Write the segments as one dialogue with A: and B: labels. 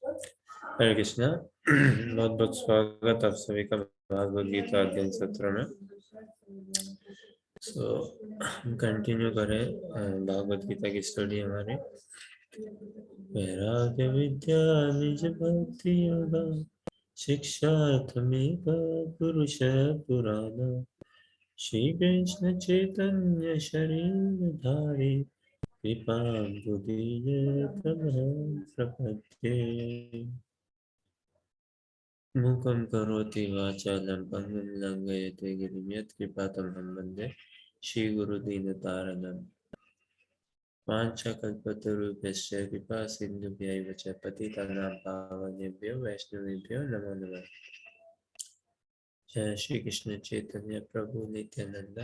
A: हरे कृष्णा। बहुत बहुत स्वागत आप सभी का भागवत गीता अध्ययन सत्र में। हम कंटिन्यू करें भागवत गीता की स्टडी हमारी। वैराग्य विद्या निज भक्ति योगा शिक्षार्थमेव पुरुष पुराण श्री कृष्ण चैतन्य शरीर धारी कृपा बुद्धि प्रपद्ये। मूकं करोति वाचालं पङ्गुं लङ्घयते गिरिं यत्कृपातमहं वन्दे श्रीगुरुदीनतारणम्। वाञ्छाकल्पतरुभ्यश्च कृपा सिन्धुभ्यैव च पतितानां पावनेभ्यो वैष्णवेभ्यो नमो नमः। जय श्री कृष्ण चैतन्य प्रभु नित्यानंद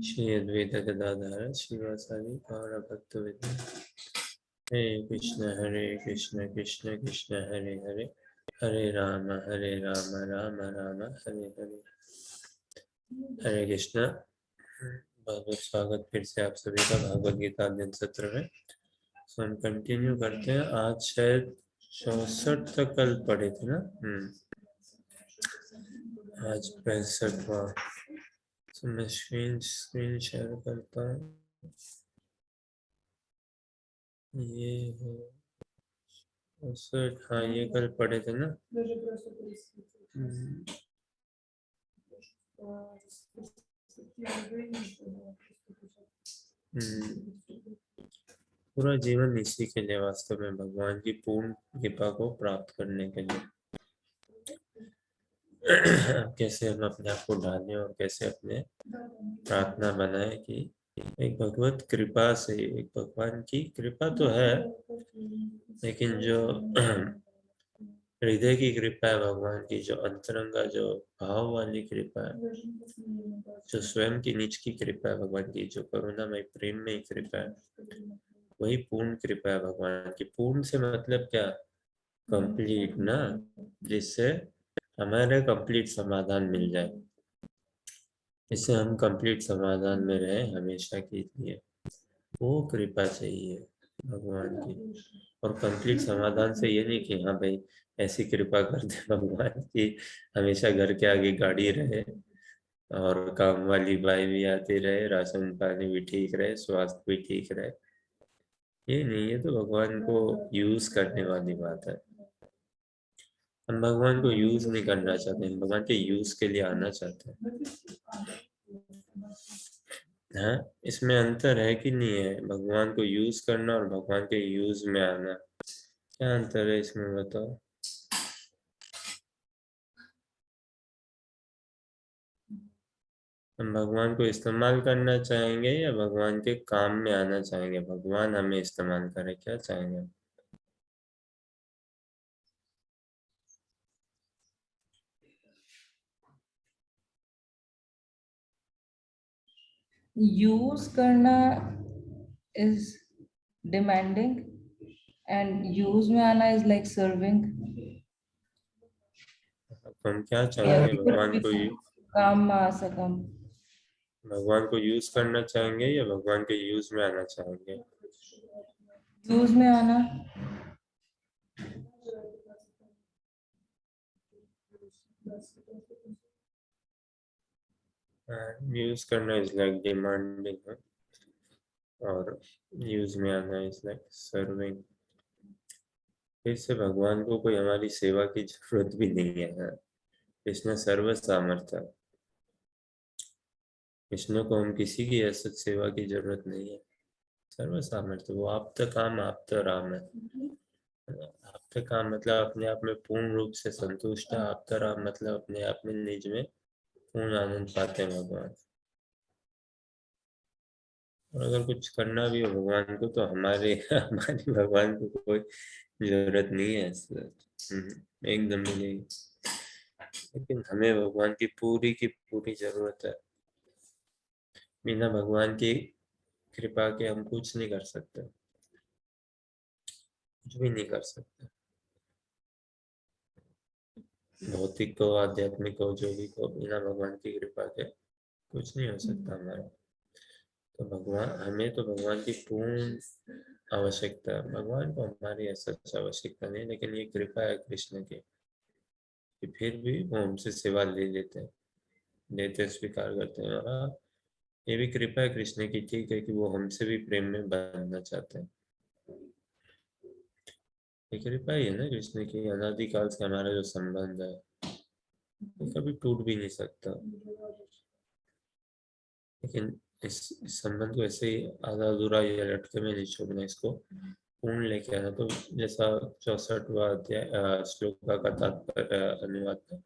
A: श्री अद्वैत गदाधर श्रीवासादि गौर भक्तवृंद। हरे कृष्ण कृष्ण कृष्ण हरे हरे हरे राम राम राम हरे हरे। हरे कृष्ण। बहुत बहुत स्वागत फिर से आप सभी का भागवत गीता अध्ययन सत्र में। हम कंटिन्यू करते हैं। आज शायद 64 तक कल पढ़े थे ना। आज 65वां। तो मैं स्क्रीन शेयर करता हूँ। ये है 64। हाँ, ये कल पढ़े थे ना। पूरा जीवन इसी के लिए, वास्तव में भगवान की पूर्ण कृपा को प्राप्त करने के लिए। कैसे हम अपने आप को ढालें और कैसे अपने प्रार्थना बनाए कि एक भगवत कृपा से, एक भगवान की कृपा तो है, लेकिन जो हृदय की कृपा है भगवान की, जो अंतरंगा, जो भाव वाली कृपा है, जो स्वयं की निज की कृपा है भगवान की, जो करुणामय प्रेम में कृपा है, वही पूर्ण कृपा है भगवान की। पूर्ण से मतलब क्या? कंप्लीट ना, जिससे हमारे कंप्लीट समाधान मिल जाए, इससे हम कंप्लीट समाधान में रहे हमेशा के लिए। वो कृपा चाहिए भगवान की। और कंप्लीट समाधान से ये नहीं कि हाँ भाई ऐसी कृपा कर दे भगवान की हमेशा घर के आगे गाड़ी रहे और काम वाली बाई भी आती रहे, राशन पानी भी ठीक रहे, स्वास्थ्य भी ठीक रहे। ये नहीं, ये तो भगवान को यूज करने वाली बात है। हम भगवान को यूज नहीं करना चाहते, हम भगवान के यूज के लिए आना चाहते हैं। हाँ, इसमें अंतर है कि नहीं है? भगवान को यूज करना और भगवान के यूज में आना, क्या अंतर है इसमें बताओ? हम भगवान को इस्तेमाल करना चाहेंगे या भगवान के काम में आना चाहेंगे? भगवान हमें इस्तेमाल करे, क्या चाहेंगे?
B: यूज करना is demanding and use में आना is like serving।
A: हम क्या चाहेंगे? भगवान को
B: काम में आ सकम।
A: भगवान को यूज करना चाहेंगे या भगवान के यूज में आना चाहेंगे?
B: यूज में आना।
A: यूज करना इज लाइक डिमांडिंग और यूज में आना इज लाइक सर्विंग। इससे भगवान को कोई हमारी सेवा की जरूरत भी नहीं है। कृष्ण सर्व सामर्थ्य। कृष्ण को हम किसी की ऐसी सेवा की जरूरत नहीं है। सर्व सामर्थ्य, वो आप तक काम, आप तो राम है। आप तक काम मतलब अपने आप में पूर्ण रूप से संतुष्ट है। आप तो राम मतलब अपने आप में निज में पूर्ण आनंद पाते हैं भगवान। और अगर कुछ करना भी हो भगवान को तो हमारे हमारी भगवान को कोई जरूरत नहीं है। एकदम भी नहीं। लेकिन हमें भगवान की पूरी जरूरत है। बिना भगवान की कृपा के हम कुछ नहीं कर सकते, कुछ भी नहीं कर सकते। भौतिक को, आध्यात्मिक को, जो भी को, बिना भगवान की कृपा के कुछ नहीं हो सकता हमारा। तो भगवान, हमें तो भगवान की पूर्ण आवश्यकता, भगवान को हमारी ऐसा आवश्यकता नहीं, लेकिन ये कृपा है कृष्ण की कि फिर भी वो हमसे सेवा ले लेते हैं, लेते स्वीकार करते हैं। और हाँ, ये भी कृपा है कृष्ण की, ठीक है, कि वो हमसे भी प्रेम में बंधना चाहते हैं। ये कृपा ही है ना कृष्ण की, अनादिकाल से हमारा जो संबंध है ये कभी टूट भी नहीं सकता। लेकिन इस संबंध को ऐसे ही आधा अधूरा या लटके में नहीं छोड़ना, इसको पूर्ण लेके आना। तो जैसा 64वां अध्याय श्लोक का तात्पर्य अनुवाद है,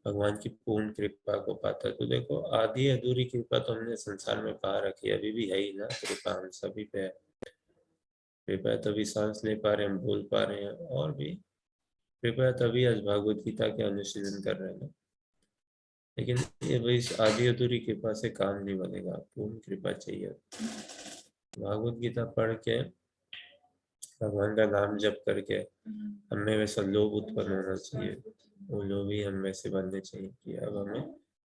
A: भगवान की पूर्ण कृपा को पाता है। तो देखो, आधी अधूरी कृपा तो हमने संसार में पा रखी है, अभी भी है ही ना कृपा, हम सभी पे है कृपा। तभी सांस ले पा रहे हैं, हम बोल पा रहे हैं, और भी कृपया तभी आज भागवत गीता के अनुशीलन कर रहे हैं ना। लेकिन ये भाई आधी अधूरी कृपा से काम नहीं बनेगा, पूर्ण कृपा चाहिए। भागवत गीता पढ़ के, भगवान का नाम जप करके हमें वैसा लोभ उत्पन्न होना चाहिए, वो लोभ ही हम वैसे बनने चाहिए कि अब हमें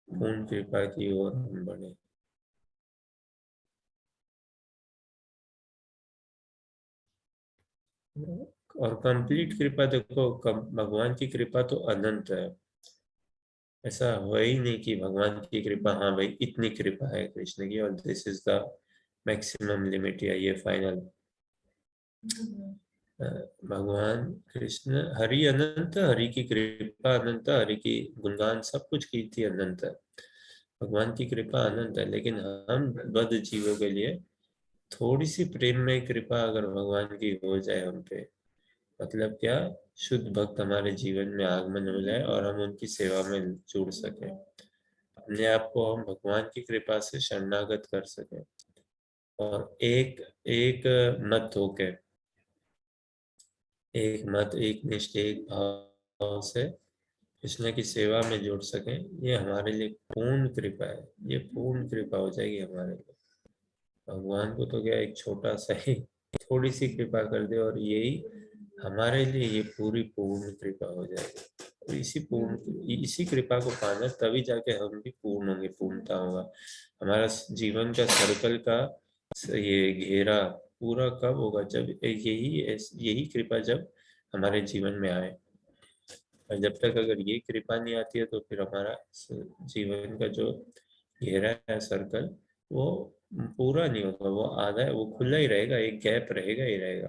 A: पूर्ण कृपा की ओर हम बढ़े। और कंप्लीट कृपा देखो, भगवान की कृपा तो अनंत है। ऐसा हुआ ही नहीं कि भगवान की कृपा, हाँ भाई इतनी कृपा है कृष्ण की और this is the maximum limit या ये फाइनल। भगवान कृष्ण, हरि अनंत, हरि की कृपा अनंत, हरि की गुणगान सब कुछ कीर्ति अनंत है। भगवान की कृपा अनंत है, लेकिन हम बद्ध जीवों के लिए थोड़ी सी प्रेम में कृपा अगर भगवान की हो जाए हम पे, मतलब क्या, शुद्ध भक्त हमारे जीवन में आगमन हो जाए और हम उनकी सेवा में जुड़ सके, अपने आप को हम भगवान की कृपा से शरणागत कर सके, और एक एक मत होके, एक मत, एक निष्ठ, एक भाव से कृष्ण की सेवा में जुड़ सके, ये हमारे लिए पूर्ण कृपा है। ये पूर्ण कृपा हो जाएगी हमारे लिए। भगवान को तो क्या, एक छोटा सा ही थोड़ी सी कृपा कर दे और यही हमारे लिए ये पूरी पूर्ण कृपा हो जाएगी। और इसी कृपा को पाना, तभी जाके हम भी पूर्ण होंगे, पूर्णता होगा हमारा जीवन का सर्कल का ये घेरा पूरा कब होगा, जब यही कृपा जब हमारे जीवन में आए। और जब तक अगर ये कृपा नहीं आती है तो फिर हमारा जीवन का जो घेरा है सर्कल, वो पूरा नहीं होगा, वो आधा है, वो खुला ही रहेगा, एक गैप रहेगा ही रहेगा,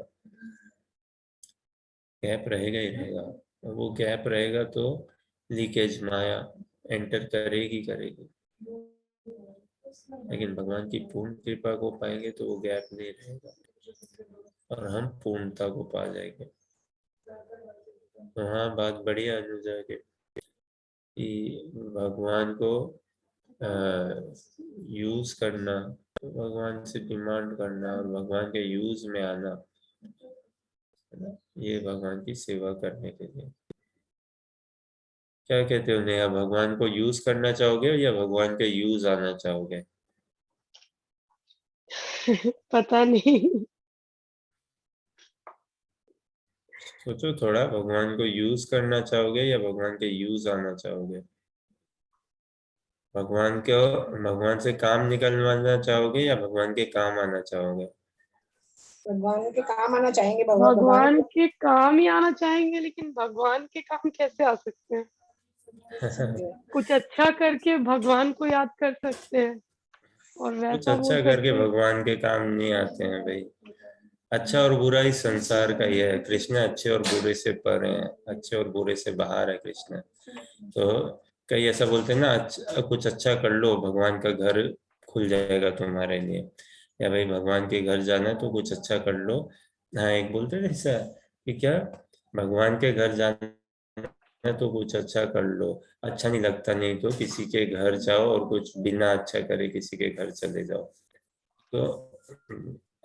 A: गैप रहेगा ही रहेगा। और वो गैप रहेगा तो लीकेज माया एंटर करेगी करेगी। लेकिन भगवान की पूर्ण कृपा को पाएंगे तो वो गैप नहीं रहेगा और हम पूर्णता को पा जाएंगे। तो हाँ, बात बढ़िया अनुजा के, कि भगवान को यूज करना, भगवान से डिमांड करना और भगवान के यूज में आना, है ना, ये भगवान की सेवा करने के लिए। क्या कहते हो नेहा, भगवान को यूज करना चाहोगे या भगवान के यूज आना चाहोगे?
C: पता नहीं।
A: सोचो थोड़ा, भगवान को यूज करना चाहोगे या भगवान के यूज आना चाहोगे? भगवान से काम निकलवाना चाहोगे या भगवान के काम आना चाहोगे?
D: भगवान के काम आना चाहेंगे।
C: भगवान के काम ही आना चाहेंगे, लेकिन भगवान के काम कैसे आ सकते हैं? कुछ अच्छा करके भगवान को याद कर सकते हैं और
A: कुछ
C: वैसा बोल
A: अच्छा करके
C: सकते हैं।
A: भगवान के काम नहीं आते हैं भाई। अच्छा और बुरा इस संसार का ही है, कृष्ण अच्छे और बुरे से परे हैं, अच्छे और बुरे से बाहर है कृष्ण। तो कई ऐसा बोलते हैं ना, कुछ अच्छा कर लो भगवान का घर खुल जाएगा तुम्हारे लिए, या भाई भगवान के घर जाना है तो कुछ अच्छा कर लो। हाँ, एक बोलते हैं ऐसा कि क्या, भगवान के घर जाना है तो कुछ अच्छा कर लो, अच्छा नहीं लगता नहीं तो किसी के घर जाओ और कुछ बिना अच्छा करे किसी के घर चले जाओ। तो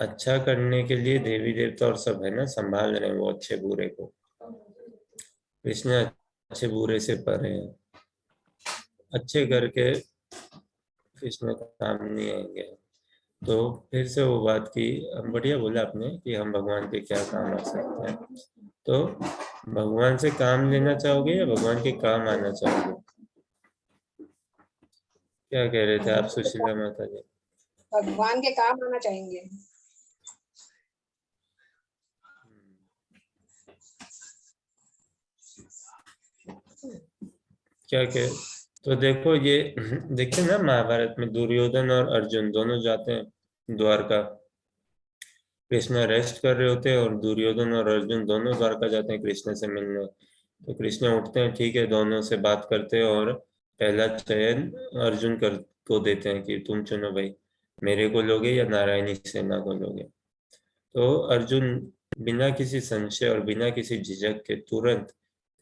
A: अच्छा करने के लिए देवी देवता और सब है ना, संभाल रहे हैं वो अच्छे बुरे को। कृष्ण अच्छे बुरे से परे हैं, अच्छे करके कृष्ण काम नहीं आएंगे। तो फिर से वो बात की, बढ़िया बोला आपने कि हम भगवान के क्या काम आ सकते हैं। तो भगवान से काम लेना चाहोगे या भगवान के काम आना चाहोगे? क्या कह रहे थे आप सुशीला माता जी?
D: भगवान के काम आना चाहेंगे।
A: क्या क्या? तो देखो ये देखते हैं ना, महाभारत में दुर्योधन और अर्जुन दोनों जाते हैं द्वारका। कृष्ण रेस्ट कर रहे होते हैं और दुर्योधन और अर्जुन दोनों द्वारका जाते हैं कृष्ण से मिलने। तो कृष्ण उठते हैं, ठीक है, दोनों से बात करते हैं और पहला चयन अर्जुन कर को देते हैं कि तुम चुनो भाई, मेरे को लोगे या नारायणी सेना को लोगे। तो अर्जुन बिना किसी संशय और बिना किसी झिझक के तुरंत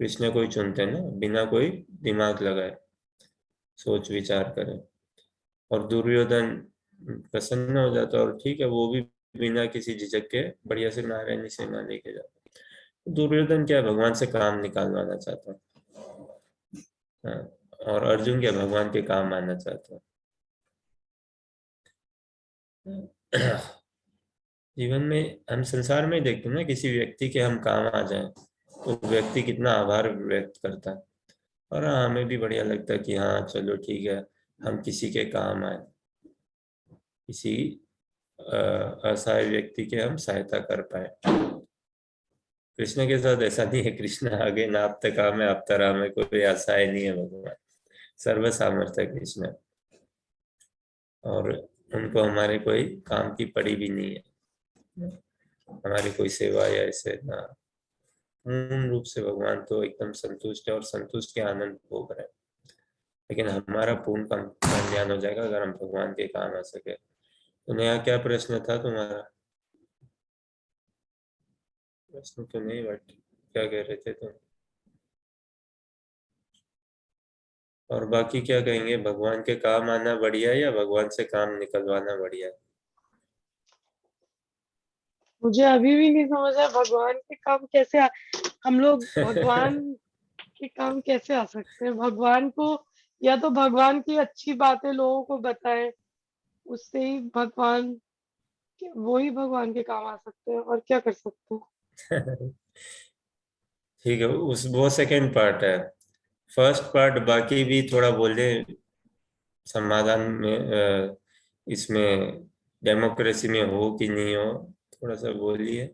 A: कृष्ण को ही चुनते हैं ना, बिना कोई दिमाग लगाए, सोच विचार करे। और दुर्योधन प्रसन्न हो जाता है और ठीक है, वो भी बिना किसी झिझक के बढ़िया से नारायणी सेना लेके जाता है। दुर्योधन क्या है, भगवान से काम निकालवाना चाहता है। हाँ, और अर्जुन क्या, भगवान के काम आना चाहता है। जीवन में हम संसार में देखते हैं ना, किसी व्यक्ति के हम काम आ जाएं तो व्यक्ति कितना आभार व्यक्त करता है। और हाँ, हमें भी बढ़िया लगता है कि हाँ चलो ठीक है, हम किसी के काम आए, किसी असहाय व्यक्ति के हम सहायता कर पाए। कृष्ण के साथ ऐसा नहीं है, कृष्ण आगे नापते काम है, आपता राम है, कोई असहाय नहीं है भगवान, सर्व सामर्थ्य कृष्ण। और उनको हमारे कोई काम की पड़ी भी नहीं है, हमारी कोई सेवा या ऐसे ना। पूर्ण रूप से भगवान तो एकदम संतुष्ट है और संतुष्ट के आनंद भोग रहे हैं। लेकिन हमारा पूर्ण कल्याण हो जाएगा अगर हम भगवान के काम आ सके। तो नया क्या प्रश्न था तुम्हारा? प्रश्न तो नहीं, बट क्या कह रहे थे तुम? और बाकी क्या कहेंगे, भगवान के काम आना बढ़िया है या भगवान से काम निकलवाना बढ़िया है?
C: मुझे अभी भी नहीं समझ आया भगवान के काम कैसे हम लोग भगवान के काम कैसे आ सकते हैं। भगवान को या तो भगवान की अच्छी बातें लोगों को बताएं, उससे ही भगवान वो ही भगवान के काम आ सकते हैं, और क्या कर सकते हैं।
A: ठीक है, उस वो सेकंड पार्ट है। फर्स्ट पार्ट बाकी भी थोड़ा बोले समाधान में, इसमें डेमोक्रेसी में हो कि नहीं हो, थोड़ा सा बोलिए।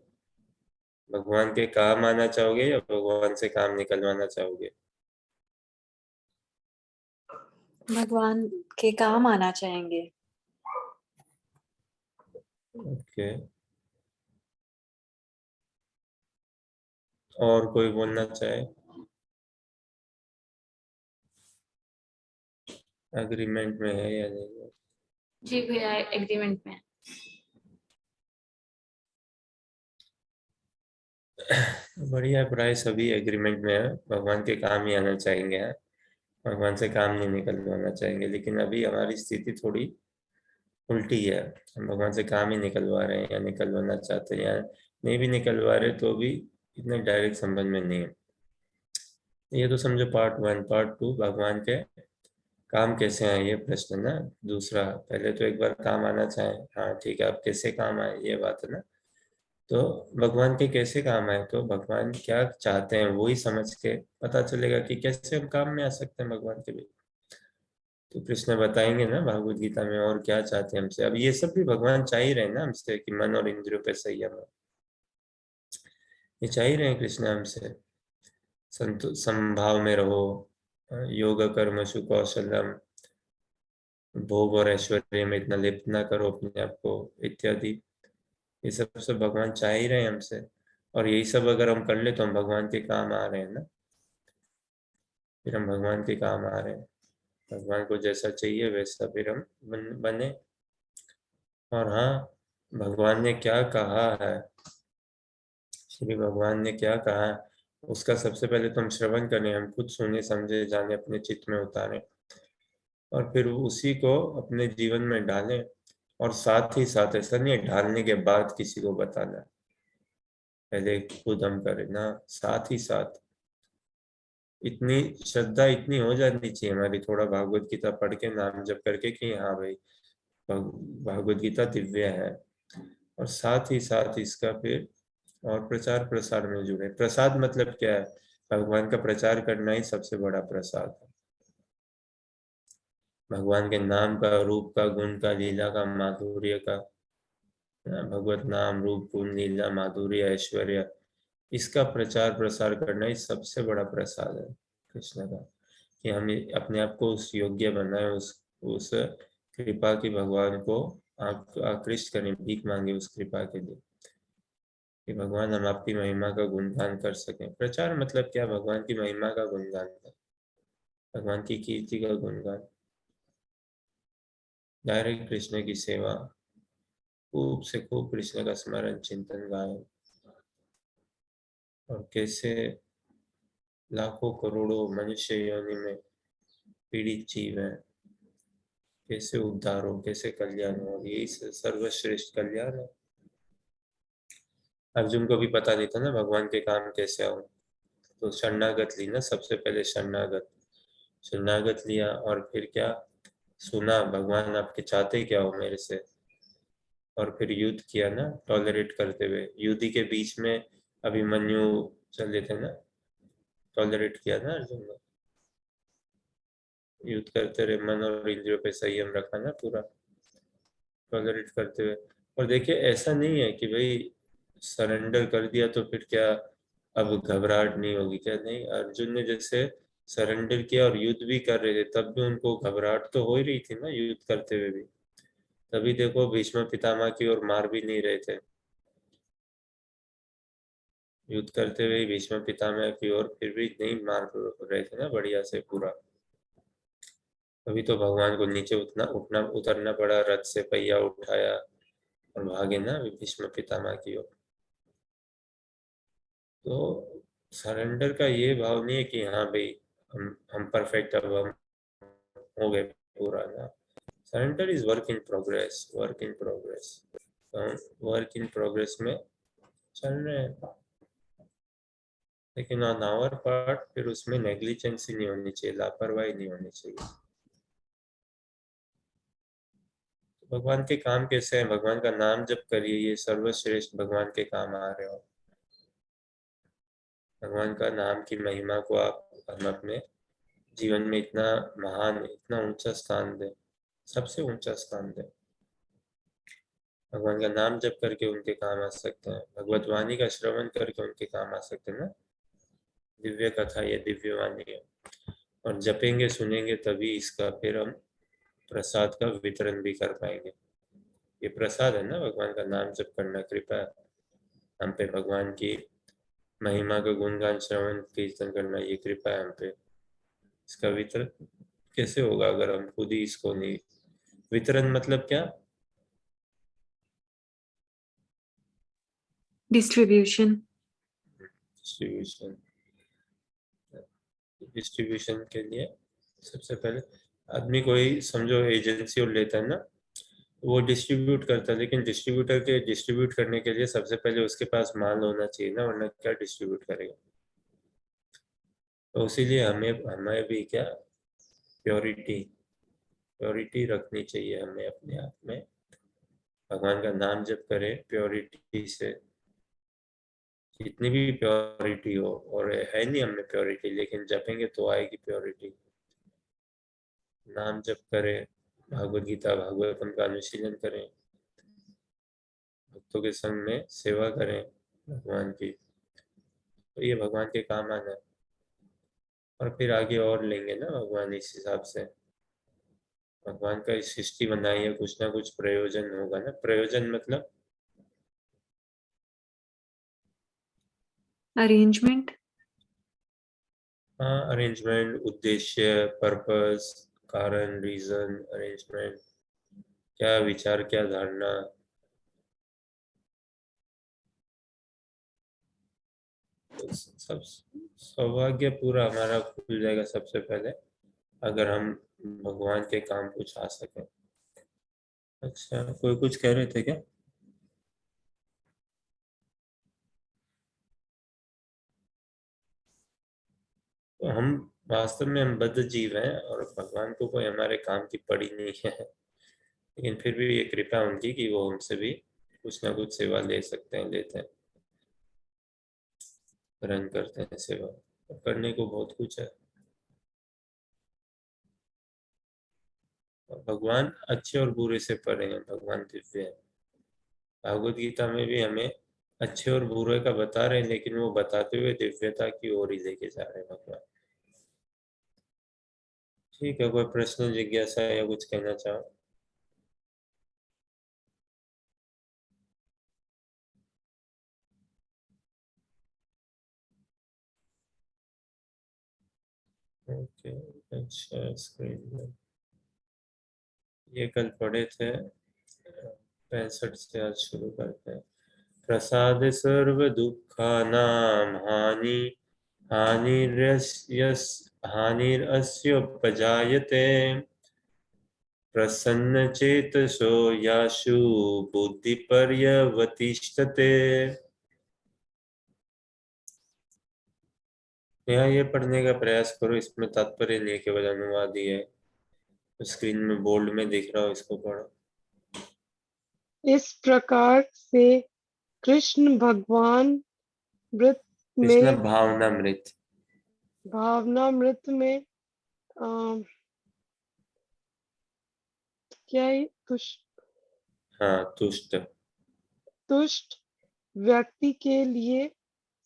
A: भगवान के काम आना चाहोगे या भगवान से काम निकलवाना चाहोगे?
E: भगवान के काम आना चाहेंगे।
A: ओके, और कोई बोलना चाहे? एग्रीमेंट में है या नहीं?
E: जी भैया एग्रीमेंट में।
A: बढ़िया, प्राय सभी एग्रीमेंट में है, भगवान के काम ही आना चाहेंगे। हाँ, भगवान से काम नहीं निकलवाना चाहेंगे। लेकिन अभी हमारी स्थिति थोड़ी उल्टी है, हम भगवान से काम ही निकलवा रहे हैं या निकलवाना चाहते हैं, या नहीं भी निकलवा रहे तो भी इतने डायरेक्ट संबंध में नहीं है। ये तो समझो पार्ट 1। पार्ट 2, भगवान के काम कैसे आए ये प्रश्न ना। दूसरा, पहले तो एक बार काम आना चाहे, हाँ ठीक है, आप कैसे काम आए ये बात है ना। तो भगवान के कैसे काम आए, तो भगवान क्या चाहते हैं वो ही समझ के पता चलेगा कि कैसे हम काम में आ सकते हैं भगवान के लिए। तो कृष्ण बताएंगे ना भागवत गीता में और क्या चाहते हैं हमसे। अब ये सब भी भगवान चाह ही रहे हैं ना हमसे कि मन और इंद्रियों पे संयम हो, ये चाह ही रहे हैं कृष्ण हमसे। संतु संभाव में रहो, योग कर्मसु कौशलम, भोग और ऐश्वर्य में इतना लिप्त ना करो अपने आप को, इत्यादि। ये सब भगवान चाह ही रहे हैं हमसे। और यही सब अगर हम कर ले तो हम भगवान के काम आ रहे हैं ना, फिर हम भगवान के काम आ रहे हैं। भगवान को जैसा चाहिए वैसा फिर हम बने। और हाँ, भगवान ने क्या कहा है, श्री भगवान ने क्या कहा है, उसका सबसे पहले तो हम श्रवण करें, हम खुद सुने समझे जाने, अपने चित्त में उतारें और फिर उसी को अपने जीवन में डालें। और साथ ही साथ ऐसा नहीं है ढालने के बाद किसी को बताना, पहले खुद हम करें ना, साथ ही साथ। इतनी श्रद्धा इतनी हो जानी चाहिए हमारी, थोड़ा भागवत गीता पढ़ के नाम जप करके कि हाँ भाई भागवत गीता दिव्य है। और साथ ही साथ इसका फिर और प्रचार प्रसार में जुड़े। प्रसाद मतलब क्या है, भगवान का प्रचार करना ही सबसे बड़ा प्रसाद है। भगवान के नाम का, रूप का, गुण का, लीला का, माधुर्य का, भगवत नाम रूप गुण लीला माधुर्य ऐश्वर्य, इसका प्रचार प्रसार करना ही सबसे बड़ा प्रसाद है कृष्ण का, कि हम अपने आप को उस योग्य बनाए, उस कृपा की भगवान को आकृष्ट करें, भीख मांगे उस कृपा के लिए कि भगवान हम आपकी महिमा का गुणगान कर सकें। प्रचार मतलब क्या? भगवान की महिमा का गुणगान है, भगवान की कीर्ति का गुणगान, डायरेक्ट कृष्ण की सेवा, खूब से खूब कृष्ण का स्मरण चिंतन गायन, और कैसे लाखों करोड़ों मनुष्य योनि में पीड़ित जीव हैं, कैसे उद्धार हो, कैसे कल्याण हो, यही सर्वश्रेष्ठ कल्याण है। अर्जुन को भी पता नहीं था ना भगवान के काम कैसे हो, तो शरणागत ली ना, सबसे पहले शरणागत लिया, और फिर क्या सुना, भगवान आपके चाहते क्या हो मेरे से, और फिर युद्ध किया ना, टॉलरेट करते हुए। युद्ध के बीच में अभिमन्यु चले थे ना, टॉलरेट किया ना अर्जुन ने, युद्ध करते रहे, मन और इंद्रियों पे संयम रखा ना पूरा, टॉलरेट करते हुए। और देखिए ऐसा नहीं है कि भाई सरेंडर कर दिया तो फिर क्या अब घबराहट नहीं होगी क्या? नहीं, अर्जुन ने जैसे सरेंडर किया और युद्ध भी कर रहे थे, तब भी उनको घबराहट तो हो ही रही थी ना युद्ध करते हुए भी। तभी देखो भीष्म पितामह की ओर मार भी नहीं रहे थे, युद्ध करते हुए भीष्म पितामह की ओर फिर भी नहीं मार रहे थे ना बढ़िया से पूरा। तभी तो भगवान को नीचे उठना उतरना पड़ा, रथ से पहिया उठाया और भागे ना भीष्म पितामह की ओर। तो सरेंडर का ये भाव नहीं है कि हाँ भाई हम परफेक्ट, अब हम हो गए पूरा ना। Surrender is work in progress, work in progress, work in progress में चल रहे हैं, लेकिन ऑन आवर पार्ट फिर उसमें नेग्लिजेंसी नहीं होनी चाहिए, लापरवाही नहीं होनी चाहिए। तो भगवान के काम कैसे हैं? भगवान का नाम जप करिए, ये सर्वश्रेष्ठ भगवान के काम आ रहे हो। भगवान का नाम की महिमा को हम अपने जीवन में इतना महान, इतना ऊंचा स्थान दें, सबसे ऊंचा स्थान दें। भगवान का नाम जप करके उनके काम आ सकते हैं, भगवत वाणी का श्रवण करके उनके काम आ सकते हैं ना। दिव्य कथा, ये दिव्य वाणी है, और जपेंगे सुनेंगे तभी इसका फिर हम प्रसाद का वितरण भी कर पाएंगे। ये प्रसाद है ना, भगवान का नाम जप करना, कृपा हम पे, भगवान की महिमा का गुणगान श्रवण कीर्तन करना, ये कृपा है हम पे। इसका वितरण कैसे होगा अगर हम खुद ही इसको नहीं, वितरण मतलब क्या?
E: डिस्ट्रीब्यूशन।
A: डिस्ट्रीब्यूशन। डिस्ट्रीब्यूशन के लिए सबसे पहले आदमी कोई समझो एजेंसी और लेता है ना, वो डिस्ट्रीब्यूट करता है, लेकिन डिस्ट्रीब्यूटर के डिस्ट्रीब्यूट करने के लिए सबसे पहले उसके पास माल होना चाहिए ना, वरना क्या डिस्ट्रीब्यूट करेगा? तो इसीलिए हमें हमें भी क्या प्योरिटी, प्योरिटी रखनी चाहिए हमें अपने आप में। भगवान का नाम जप करें प्योरिटी से, जितनी भी प्योरिटी हो, और है नहीं हमें प्योरिटी, लेकिन जपेंगे तो आएगी प्योरिटी। नाम जप करें, भागवत गीता भागवतम का अनुशीलन करें, भक्तों के संग में सेवा करें भगवान की, तो ये भगवान के काम आना है। और फिर आगे और लेंगे ना भगवान इस हिसाब से। भगवान का इस सृष्टि बनाई है, कुछ ना कुछ प्रयोजन होगा ना। प्रयोजन मतलब
E: अरेंजमेंट।
A: हाँ, अरेंजमेंट, उद्देश्य, पर्पस, कारण, रीजन, अरेंजमेंट, क्या विचार, क्या धारणा। तो सब सौभाग्य पूरा हमारा खुल जाएगा सबसे पहले, अगर हम भगवान के काम कुछ आ सके। अच्छा, कोई कुछ कह रहे थे क्या? तो हम वास्तव में हम बद्ध जीव हैं, और भगवान को कोई हमारे काम की पड़ी नहीं है, लेकिन फिर भी ये कृपा उनकी कि वो हमसे भी कुछ ना कुछ सेवा ले सकते हैं, लेते हैं, ग्रहण करते हैं सेवा। करने को बहुत कुछ है। भगवान अच्छे और बुरे से परे हैं, भगवान दिव्य है। भागवत गीता में भी हमें अच्छे और बुरे का बता रहे हैं, लेकिन वो बताते हुए दिव्यता की ओर ही लेके जा रहे हैं भगवान। ठीक है, कोई प्रश्न, जिज्ञासा या कुछ कहना चाहो? ओके, अच्छा, स्क्रीन में ये कल पढ़े थे, 65 से आज शुरू करते हैं। प्रसाद सर्व दुःखानां हानिरस्योपजायते प्रसन्नचेतसो याशु बुद्धिपर्यवतिष्ठते। यहाँ ये पढ़ने का प्रयास करो, इसमें तात्पर्य नहीं है, केवल अनुवाद ही है। स्क्रीन में बोल्ड में दिख रहा हो, इसको पढ़ो।
C: इस प्रकार से कृष्ण भगवान मृत
A: कृष्ण
C: में
A: भावनामृत,
C: भावनामृत में क्या है
A: हाँ, तुष्ट
C: तुष्ट व्यक्ति के लिए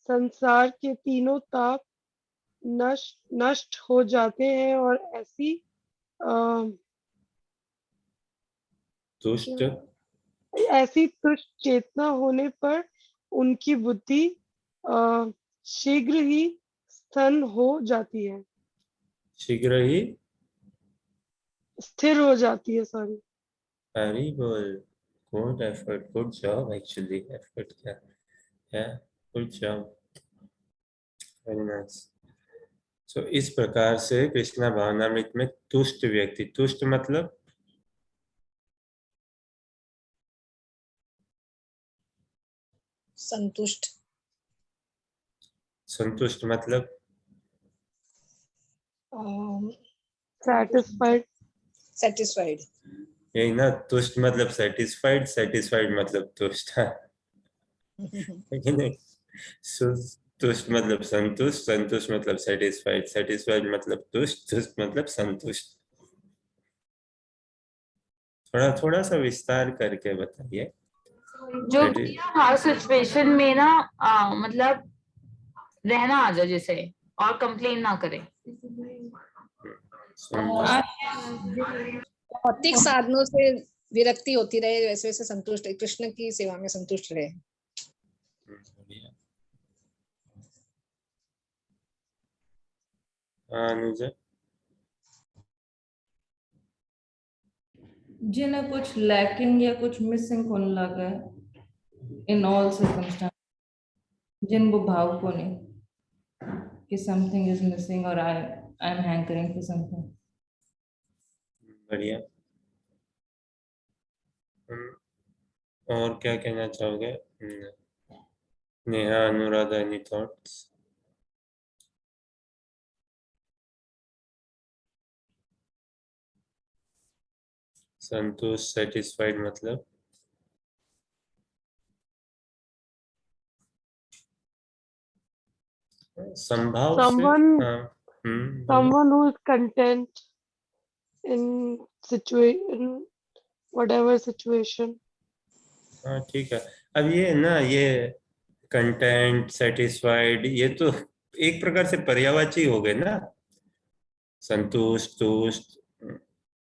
C: संसार के तीनों ताप नष्ट हो जाते हैं और
A: तुष्ट
C: ऐसी तुष्ट चेतना होने पर उनकी बुद्धि शीघ्र ही स्थिर हो जाती है,
A: शीघ्र ही
C: स्थिर हो जाती है, sorry.
A: Very good, good effort, good job, actually effort क्या है, गुड जॉब, वेरी नाइस। सो इस प्रकार से कृष्णा भावनामृत में तुष्ट व्यक्ति, तुष्ट मतलब
D: संतुष्ट।
A: संतुष्ट मतलब
C: सेटिस्फाइड।
D: सेटिस्फाइड।
A: यही ना, तुष्ट मतलब सेटिस्फाइड, सेटिस्फाइड मतलब तुष्ट है, लेकिन तुष्ट मतलब संतुष्ट, संतुष्ट मतलब सेटिस्फाइड, सेटिस्फाइड मतलब तुष्ट, तुष्ट मतलब संतुष्ट। थोड़ा थोड़ा सा विस्तार करके बताइए।
F: जो
A: Sati-
F: हर सिचुएशन में ना मतलब रहना आ जाए जैसे, और कंप्लेन ना करे।
D: भौतिक साधनों से विरक्ति होती रहे, वैसे वैसे संतुष्ट, कृष्ण की सेवा में संतुष्ट रहे।
A: बढ़िया। हाँ, अनुजा।
B: जिन्हें कुछ लैकिंग या कुछ मिसिंग होने लगा है इन ऑल सर्कमस्टांस, जिन वो भाव को नहीं कि समथिंग इज मिसिंग और I am hankering for something.
A: बढ़िया। और क्या कहना चाहोगे नेहा, अनुराधा, एनी थॉट्स? संतुष्ट, सेटिस्फाइड मतलब संभाव से।
C: Someone,
A: हाँ, बोलो।
C: someone who is content in situation, whatever situation.
A: हाँ, ठीक है। अब ये ना, ये कंटेंट, सेटिस्फाइड, ये तो एक प्रकार से पर्यायवाची हो गए ना। संतुष्ट, तुष्ट,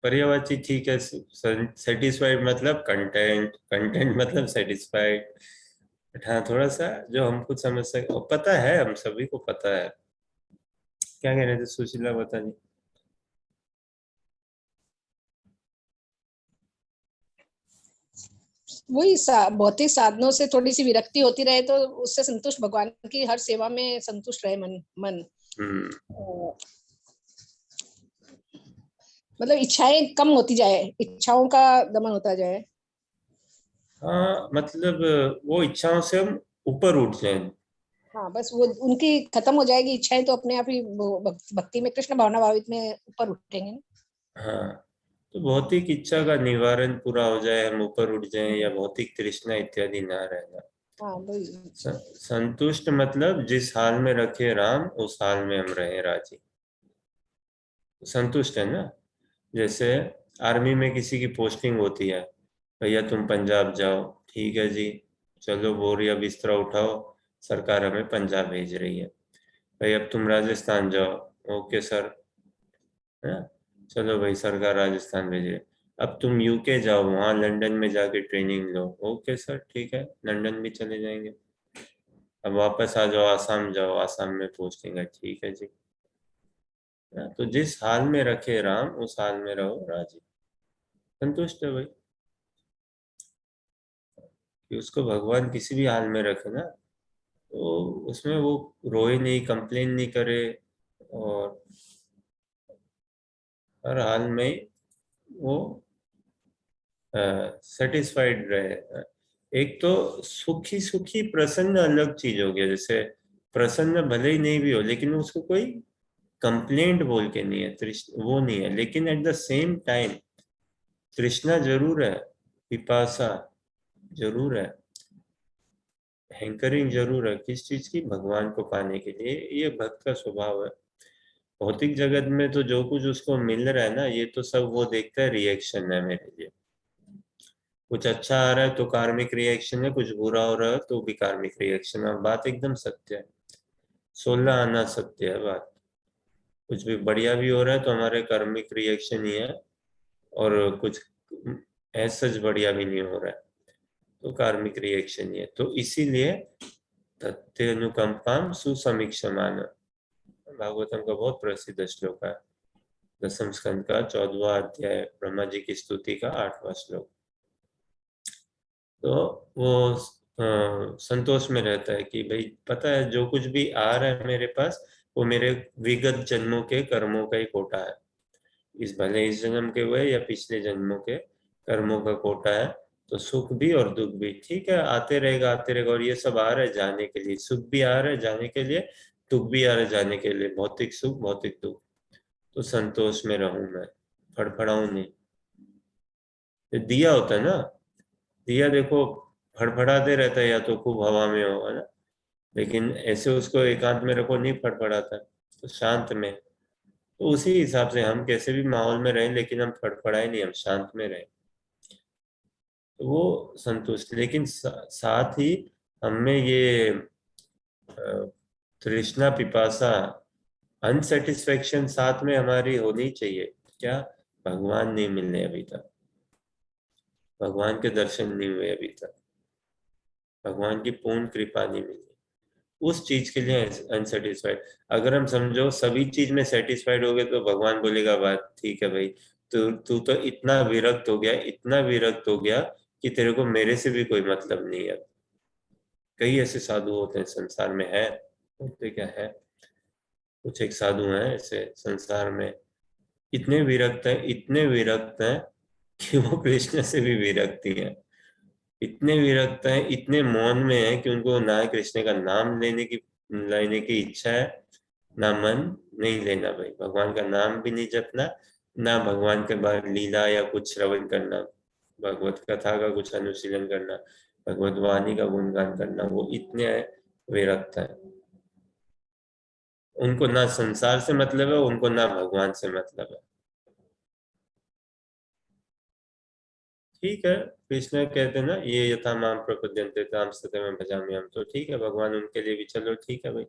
A: पर्यायवाची, ठीक है। सेटिस्फाइड मतलब कंटेंट, कंटेंट मतलब सेटिस्फाइड। बट हाँ, थोड़ा सा जो हम खुद समझ सके, और पता है, हम सभी को पता है। क्या कह रहे थे सुशीला, बता दी।
D: वही भौतिक साधनों से थोड़ी सी विरक्ति होती रहे तो उससे संतुष्ट, भगवान की हर सेवा में संतुष्ट रहे मन। मतलब इच्छाएं कम होती जाए, इच्छाओं का दमन होता जाए।
A: हाँ, मतलब वो इच्छाओं से हम ऊपर उठ जाएं।
D: हाँ, बस वो उनकी खत्म हो जाएगी इच्छाएं, तो अपने आप ही भक्ति में, कृष्ण भावना भावित में ऊपर उठेंगे।
A: हाँ, तो भौतिक इच्छा का निवारण पूरा हो जाए, हम ऊपर उठ जाएं, या भौतिक तृष्णा इत्यादि ना रहना।
D: हाँ, वही।
A: संतुष्ट मतलब जिस हाल में रखे राम, उस हाल में हम रहे राजी। संतुष्ट है ना। जैसे आर्मी में किसी की पोस्टिंग होती है, भैया तुम पंजाब जाओ, ठीक है जी, चलो बोरिया बिस्तरा उठाओ, सरकार हमें पंजाब भेज रही है, भाई अब तुम राजस्थान जाओ, ओके सर, है ना, चलो भाई सरकार राजस्थान भेज रही है, अब तुम यूके जाओ, वहां लंदन में जाके ट्रेनिंग लो, ओके सर ठीक है, लंदन भी चले जाएंगे, अब वापस आ जाओ, आसाम जाओ, आसाम में पोस्टिंग है, ठीक है जी। तो जिस हाल में रखे राम, उस हाल में रहो राजी, संतुष्ट है भाई, कि उसको भगवान किसी भी हाल में रखे ना, तो उसमें वो रोए नहीं, कंप्लेन नहीं करे, और हर हाल में वो सेटिस्फाइड रहे। एक तो सुखी सुखी प्रसन्न अलग चीज हो गया, जैसे प्रसन्न भले ही नहीं भी हो, लेकिन उसको कोई कंप्लेंट बोल के नहीं है, वो नहीं है, लेकिन एट द सेम टाइम तृष्णा जरूर है, पिपासा जरूर है, हैंकरिंग जरूर है, किस चीज की, भगवान को पाने के लिए। ये भक्त का स्वभाव है। भौतिक जगत में तो जो कुछ उसको मिल रहा है ना, ये तो सब वो देखता है, रिएक्शन है मेरे लिए, कुछ अच्छा आ रहा है तो कार्मिक रिएक्शन है, कुछ बुरा हो रहा है तो भी कार्मिक रिएक्शन है, बात एकदम सत्य है, 16 आना सत्य है बात, कुछ भी बढ़िया भी हो रहा है तो हमारे कार्मिक रिएक्शन ही है, और कुछ सच बढ़िया भी नहीं हो रहा है तो कार्मिक रिएक्शन ही है। तो इसीलिए तथ्य अनुकंपाम सुसमीक्षमान, भागवतम का बहुत प्रसिद्ध श्लोक है, 10वें स्कंद का 14वां अध्याय, ब्रह्मा जी की स्तुति का 8वां श्लोक। तो वो संतोष में रहता है कि भाई पता है जो कुछ भी आ रहा है मेरे पास, वो मेरे विगत जन्मों के कर्मों का ही कोटा है, इस भले इस जन्म के हुए या पिछले जन्मों के कर्मों का कोटा है। तो सुख भी और दुख भी ठीक है, आते रहेगा आते रहेगा, और ये सब आ रहा है जाने के लिए, सुख भी आ रहा है जाने के लिए, दुख भी आ रहा है जाने के लिए, भौतिक सुख भौतिक दुख, तो संतोष में रहूं मैं, फड़फड़ाऊं नहीं। ये दिया होता है ना, दिया देखो फड़फड़ाते रहता है, या तो खूब हवा में हो, है ना, लेकिन ऐसे उसको एकांत में रखो नहीं फड़फड़ाता, तो शांत में। तो उसी हिसाब से हम कैसे भी माहौल में रहें, लेकिन हम फड़फड़ाए नहीं, हम शांत में रहें, तो वो संतुष्ट। लेकिन साथ ही हमें ये तृष्णा पिपासा अनसेटिस्फेक्शन साथ में हमारी होनी चाहिए, क्या, भगवान नहीं मिलने अभी तक, भगवान के दर्शन नहीं हुए अभी तक, भगवान की पूर्ण कृपा नहीं मिली, उस चीज के लिए अनसेटिस्फाइड। अगर हम समझो सभी चीज में सेटिस्फाइड हो गए, तो भगवान बोलेगा बात ठीक है भाई, तू तू तो इतना विरक्त हो गया, इतना विरक्त हो गया कि तेरे को मेरे से भी कोई मतलब नहीं है। कई ऐसे साधु होते हैं संसार में, है होते क्या है, कुछ एक साधु हैं ऐसे संसार में, इतने विरक्त हैं, इतने विरक्त हैं कि वो कृष्ण से भी विरक्ति है, इतने विरक्त हैं, इतने मौन में हैं कि उनको ना कृष्ण का नाम लेने की इच्छा है, ना मन, नहीं लेना भाई, भगवान का नाम भी नहीं जपना, ना भगवान के बाद लीला या कुछ श्रवण करना, भगवत कथा का कुछ अनुशीलन करना, भगवत वाणी का गुणगान करना, वो इतने विरक्त हैं, उनको ना संसार से मतलब है, उनको ना भगवान से मतलब है। ठीक है, कृष्ण कहते हैं ना, ये यथा माम प्रपद्यन्ते ताम सत्यम भजामि हम, तो ठीक है, भगवान उनके लिए भी चलो ठीक है भाई,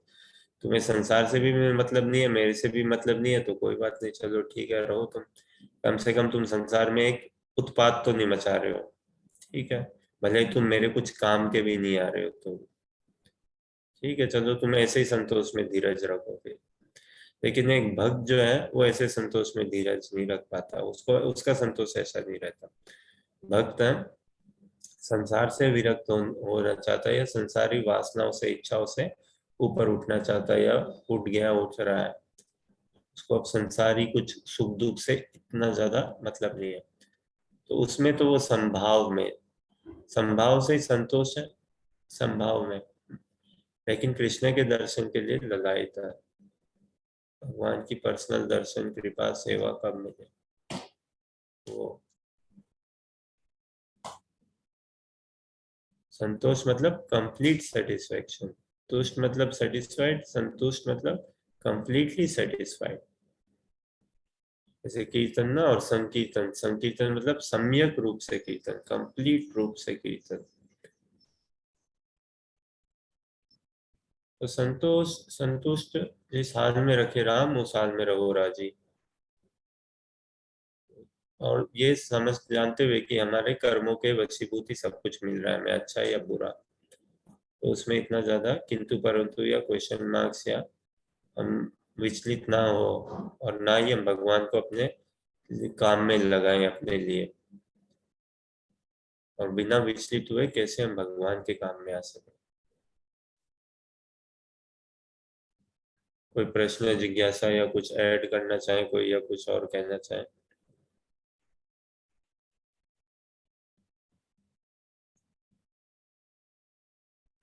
A: तुम्हें संसार से भी मतलब नहीं है, मेरे से भी मतलब नहीं है, तो कोई बात नहीं, चलो ठीक है रहो तुम, कम से कम तुम संसार में एक उत्पात तो नहीं मचा रहे हो, ठीक है, भले ही तुम मेरे कुछ काम के भी नहीं आ रहे हो, तो ठीक है चलो, तुम ऐसे ही संतोष में धीरज रखोगे। लेकिन एक भक्त जो है वो ऐसे संतोष में धीरज नहीं रख पाता, उसको उसका संतोष ऐसा नहीं रहता। भक्त है संसार से विरक्त होना चाहता है, या संसारी वासनाओं से इच्छाओं से ऊपर उठना चाहता है, या उठ गया उठ रहा है, उसको अब संसारी कुछ सुख दुख से इतना ज्यादा मतलब नहीं है, तो उसमें तो वो संभाव से ही संतोष है, संभाव में। लेकिन कृष्ण के दर्शन के लिए ललायत है, भगवान की पर्सनल दर्शन कृपा सेवा कब मिले, वो संतोष मतलब कंप्लीट सेटिस्फेक्शन, तुष्ट मतलब सेटिस्फाइड, संतुष्ट मतलब कंप्लीटली सेटिस्फाइड। जैसे कीर्तन ना, और संकीर्तन, संकीर्तन मतलब सम्यक रूप से कीर्तन, कंप्लीट रूप से कीर्तन, तो संतुष्ट जिस हाल में रखे राम उस हाल में रहो राजी। और ये समझ जानते हुए कि हमारे कर्मों के वशीभूत ही सब कुछ मिल रहा है, हमें अच्छा या बुरा, तो उसमें इतना ज्यादा किंतु परंतु या क्वेश्चन मार्क्स या हम विचलित ना हो, और ना ही हम भगवान को अपने काम में लगाएं अपने लिए, और बिना विचलित हुए कैसे हम भगवान के काम में आ सके। कोई प्रश्न, जिज्ञासा या कुछ ऐड करना चाहे कोई, या कुछ और कहना चाहे?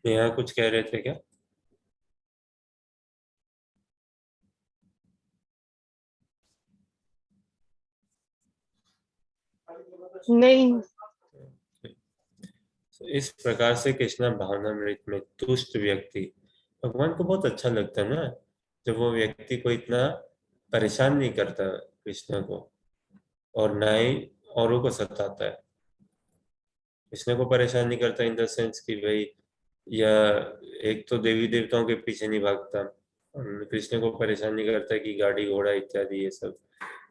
A: नेहा कुछ कह रहे थे क्या?
C: नहीं,
A: इस प्रकार से कृष्णा भावनामृत में तुष्ट व्यक्ति, भगवान को बहुत अच्छा लगता है ना जब वो व्यक्ति को इतना परेशान नहीं करता कृष्ण को, और ना ही औरों को सताता है। कृष्ण को परेशान नहीं करता इन द सेंस कि भाई, या एक तो देवी देवताओं के पीछे नहीं भागता, कृष्ण को परेशान नहीं करता कि गाड़ी घोड़ा इत्यादि ये सब,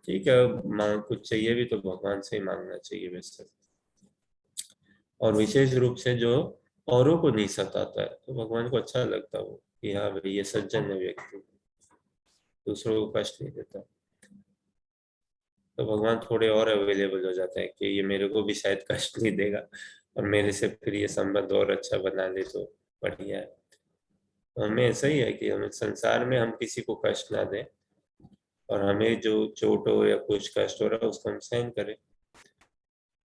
A: ठीक है मांग कुछ चाहिए भी तो भगवान से ही मांगना चाहिए वैसे। और विशेष रूप से जो औरों को नहीं सताता है तो भगवान को अच्छा लगता है वो, कि हाँ भाई ये सज्जन है व्यक्ति, दूसरों को कष्ट नहीं देता। तो भगवान थोड़े और अवेलेबल हो जाते हैं कि ये मेरे को भी शायद कष्ट नहीं देगा, और मेरे से फिर ये संबंध और अच्छा बना ले तो बढ़िया है। तो हमें ऐसा ही है कि हमें संसार में हम किसी को कष्ट ना दें, और हमें जो चोट हो या कुछ कष्ट हो रहा है उसको हम सहन करें।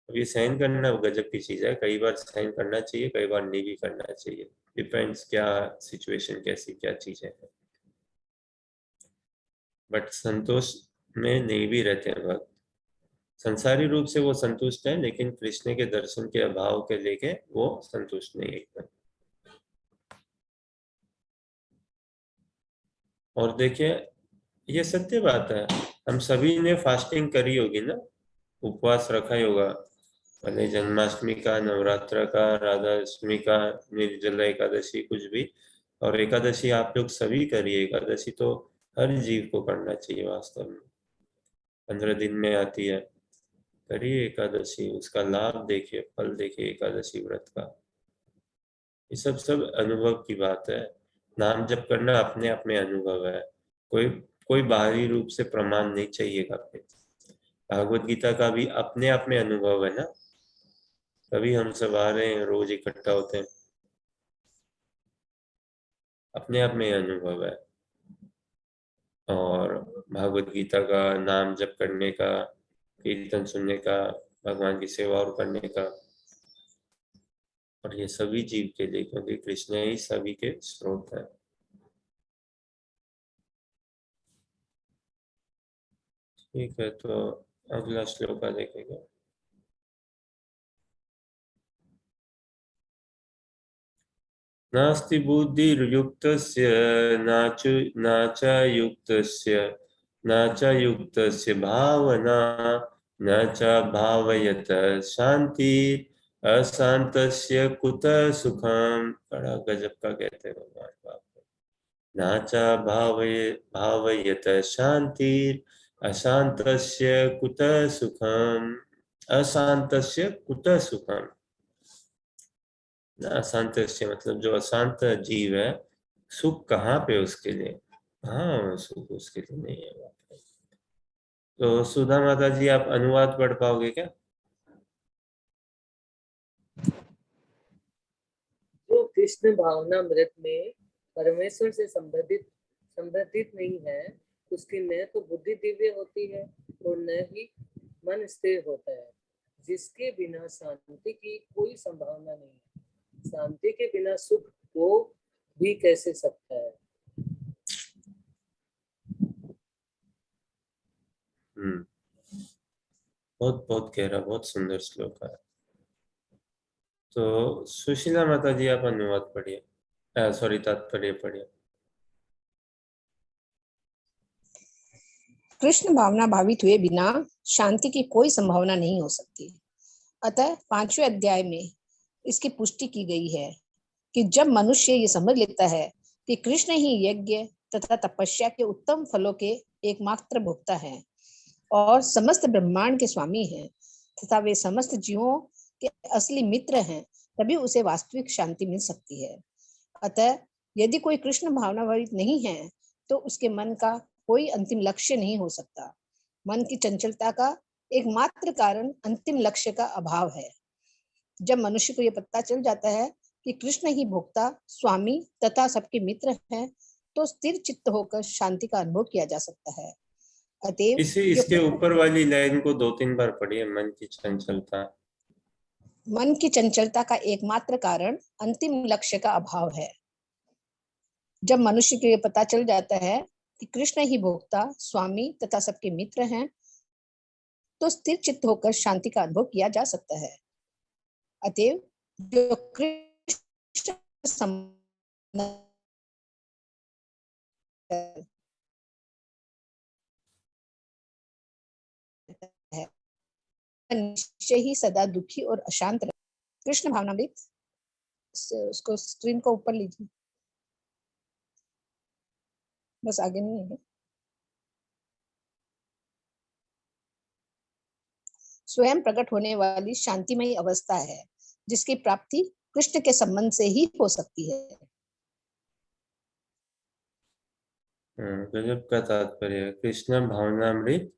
A: अब ये सहन करना गजब की चीज है, कई बार सहन करना चाहिए, कई बार नहीं भी करना चाहिए, डिपेंड्स क्या सिचुएशन कैसी क्या चीज है। बट संतोष में नहीं भी रहते हैं भक्त, संसारी रूप से वो संतुष्ट है, लेकिन कृष्ण के दर्शन के अभाव के लेके वो संतुष्ट नहीं है एकदम। और देखिए ये सत्य बात है, हम सभी ने फास्टिंग करी होगी ना, उपवास रखा ही होगा, भले जन्माष्टमी का, नवरात्र का, राधा अष्टमी का, निर्जला एकादशी कुछ भी, और एकादशी आप लोग सभी करिए। एकादशी तो हर जीव को करना चाहिए वास्तव में, 15 दिन में आती है, करिए एकादशी, उसका लाभ देखिए, फल देखिए एकादशी व्रत का। ये सब अनुभव की बात है। नाम जप करना अपने आप में अनुभव है, कोई कोई बाहरी रूप से प्रमाण नहीं चाहिएगा। भागवत गीता का भी अपने आप में अनुभव है ना, तभी हम सब आ रहे हैं, रोज इकट्ठा होते हैं, अपने आप में अनुभव है। और भागवत गीता का, नाम जप करने का, कीर्तन सुनने का, भगवान की सेवा और करने का, और ये सभी जीव के लिए, क्योंकि कृष्ण ही सभी के स्रोत है। ठीक है, तो अगला श्लोक देखेंगे। नास्ति बुद्धिर्युक्तस्य न च युक्तस्य न च युक्तस्य भावना न च भावयत शांति अशांतस्य कुतः सुखम। बड़ा गजब का कहते हैं भगवान बाप, न च भावयत शांति अशांतस्य कुतः सुखम। अशांतस्य कुतः सुखम, अशांत से मतलब जो अशांत जीव है, सुख कहाँ पे उसके लिए, हाँ सुख उसके लिए नहीं है। तो सुधा माता जी आप अनुवाद पढ़ पाओगे क्या?
G: जो कृष्ण भावनामृत में परमेश्वर से संबंधित नहीं है, उसकी न तो बुद्धि दिव्य होती है और न ही मन स्थिर होता है, जिसके बिना शांति की कोई संभावना नहीं है। शांति के बिना सुख हो भी कैसे सकता है।
A: बहुत बहुत गहरा, बहुत सुंदर श्लोक है। तो सुशीला माता जी आप अनुवाद पढ़िए, सॉरी तात्पर्य पढ़िए।
D: कृष्ण भावना भावित हुए बिना शांति की कोई संभावना नहीं हो सकती। अतः 5वें अध्याय में इसकी पुष्टि की गई है कि जब मनुष्य ये समझ लेता है कि कृष्ण ही यज्ञ तथा तपस्या के उत्तम फलों के एकमात्र भोक्ता हैं और समस्त ब्रह्मांड के स्वामी हैं तथा वे समस्त जीवों के असली मित्र हैं, तभी उसे वास्तविक शांति मिल सकती है। अतः यदि कोई कृष्ण भावना भरित नहीं है तो उसके मन का कोई अंतिम लक्ष्य नहीं हो सकता। मन की चंचलता का एकमात्र कारण अंतिम लक्ष्य का अभाव है। जब मनुष्य को यह पता चल जाता है कि कृष्ण ही भोक्ता, स्वामी तथा सबके मित्र हैं, तो स्थिर चित्त होकर शांति का अनुभव किया जा सकता है। अतएव
A: इसके ऊपर वाली लाइन को 2-3 बार पढ़िए। मन की चंचलता,
D: मन की चंचलता का एकमात्र कारण अंतिम लक्ष्य का अभाव है। जब मनुष्य को यह पता चल जाता है कि कृष्ण ही भोक्ता, स्वामी तथा सबके मित्र हैं, तो स्थिर चित्त होकर शांति का अनुभव किया जा सकता है। अतएव जो कृष्ण है निश्चय ही सदा दुखी और अशांत रहे। कृष्ण भावनामृत, उसको स्क्रीन को ऊपर लीजिए, बस आगे नहीं है। स्वयं प्रकट होने वाली शांतिमयी अवस्था है जिसकी प्राप्ति कृष्ण के संबंध से ही हो सकती है।
A: गजब का तात्पर्य। कृष्ण भावनामृत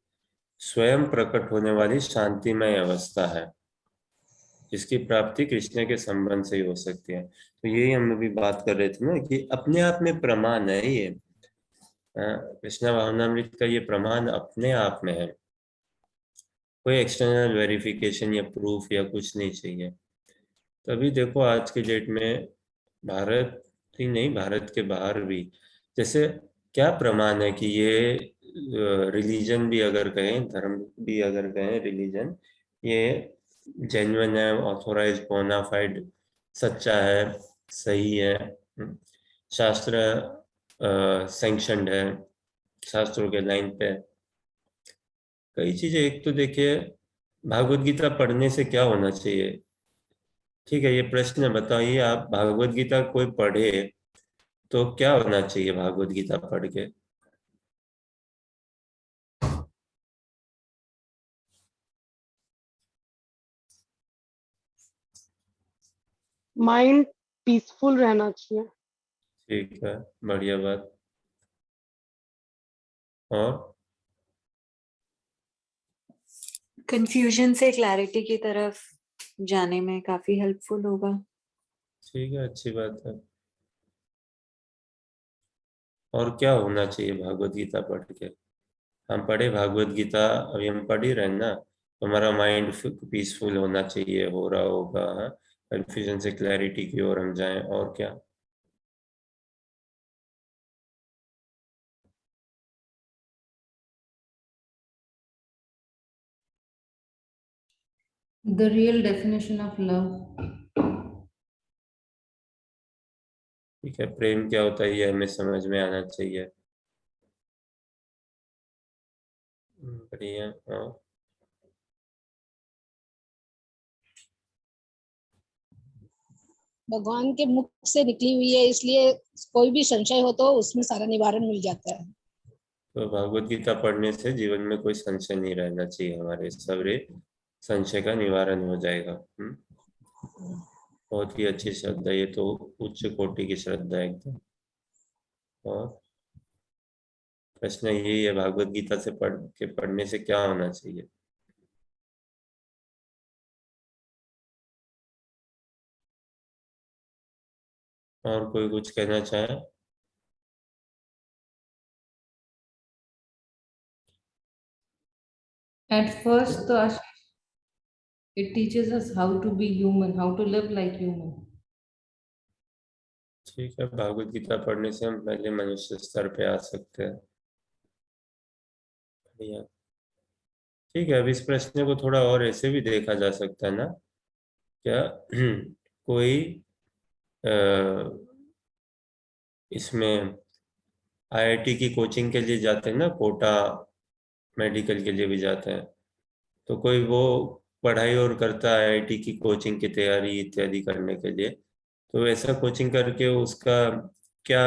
A: स्वयं प्रकट होने वाली शांतिमय अवस्था है जिसकी प्राप्ति कृष्ण के संबंध से ही हो सकती है। तो यही हम अभी बात कर रहे थे ना कि अपने आप में प्रमाण है ये। कृष्ण भावनामृत का ये प्रमाण अपने आप में है, कोई एक्सटर्नल वेरिफिकेशन या प्रूफ या कुछ नहीं चाहिए। तभी देखो आज के डेट में भारत ही नहीं, भारत के बाहर भी जैसे क्या प्रमाण है कि ये रिलीजन भी अगर कहें, धर्म भी अगर कहें, रिलीजन ये जेन्युइन है, ऑथोराइज, बोनाफाइड, सच्चा है, सही है, शास्त्र सैंक्शनड है, शास्त्रों के लाइन पे कई चीजें। एक तो देखिए भागवत गीता पढ़ने से क्या होना चाहिए? ठीक है, ये प्रश्न बताइए आप, भागवत गीता कोई पढ़े तो क्या होना चाहिए भागवत गीता पढ़ के?
C: माइंड पीसफुल रहना चाहिए।
A: ठीक है, बढ़िया बात। और
E: कंफ्यूजन से क्लैरिटी की तरफ जाने में काफी हेल्पफुल होगा।
A: ठीक है, अच्छी बात है। और क्या होना चाहिए भागवत गीता पढ़ के? हम पढ़े भागवत गीता, अभी हम पढ़ ही रहे हैं ना, तो हमारा माइंड पीसफुल होना चाहिए, हो रहा होगा। कंफ्यूजन से क्लैरिटी की ओर हम जाएं। और क्या?
B: The real definition of love.
A: ठीक है, प्रेम क्या होता है ये हमें समझ में आना चाहिए। बढ़िया। और
D: भगवान के मुख से निकली हुई है, इसलिए कोई भी संशय हो तो उसमें सारा निवारण मिल जाता है।
A: तो भागवत गीता पढ़ने से जीवन में कोई संशय नहीं रहना चाहिए, हमारे सबरे संशय का निवारण हो जाएगा। बहुत ही अच्छी श्रद्धा, ये तो उच्च कोटि की श्रद्धा है एकदम। और प्रश्न यही है, भागवत गीता से पढ़ने से क्या होना चाहिए? और कोई कुछ कहना चाहे?
B: At first, तो it teaches us how to be human, how to live like human.
A: ठीक है, भागवत गीता पढ़ने से हम पहले मनुष्य स्तर पे आ सकते हैं। बढ़िया। ठीक है, अब इस प्रश्न को थोड़ा और ऐसे भी देखा जा सकता है ना, क्या कोई इसमें आईआईटी की कोचिंग के लिए जाते हैं ना, कोटा मेडिकल के लिए भी जाते हैं, तो कोई वो पढ़ाई और करता है आईआईटी की कोचिंग की तैयारी इत्यादि करने के लिए, तो ऐसा कोचिंग करके उसका क्या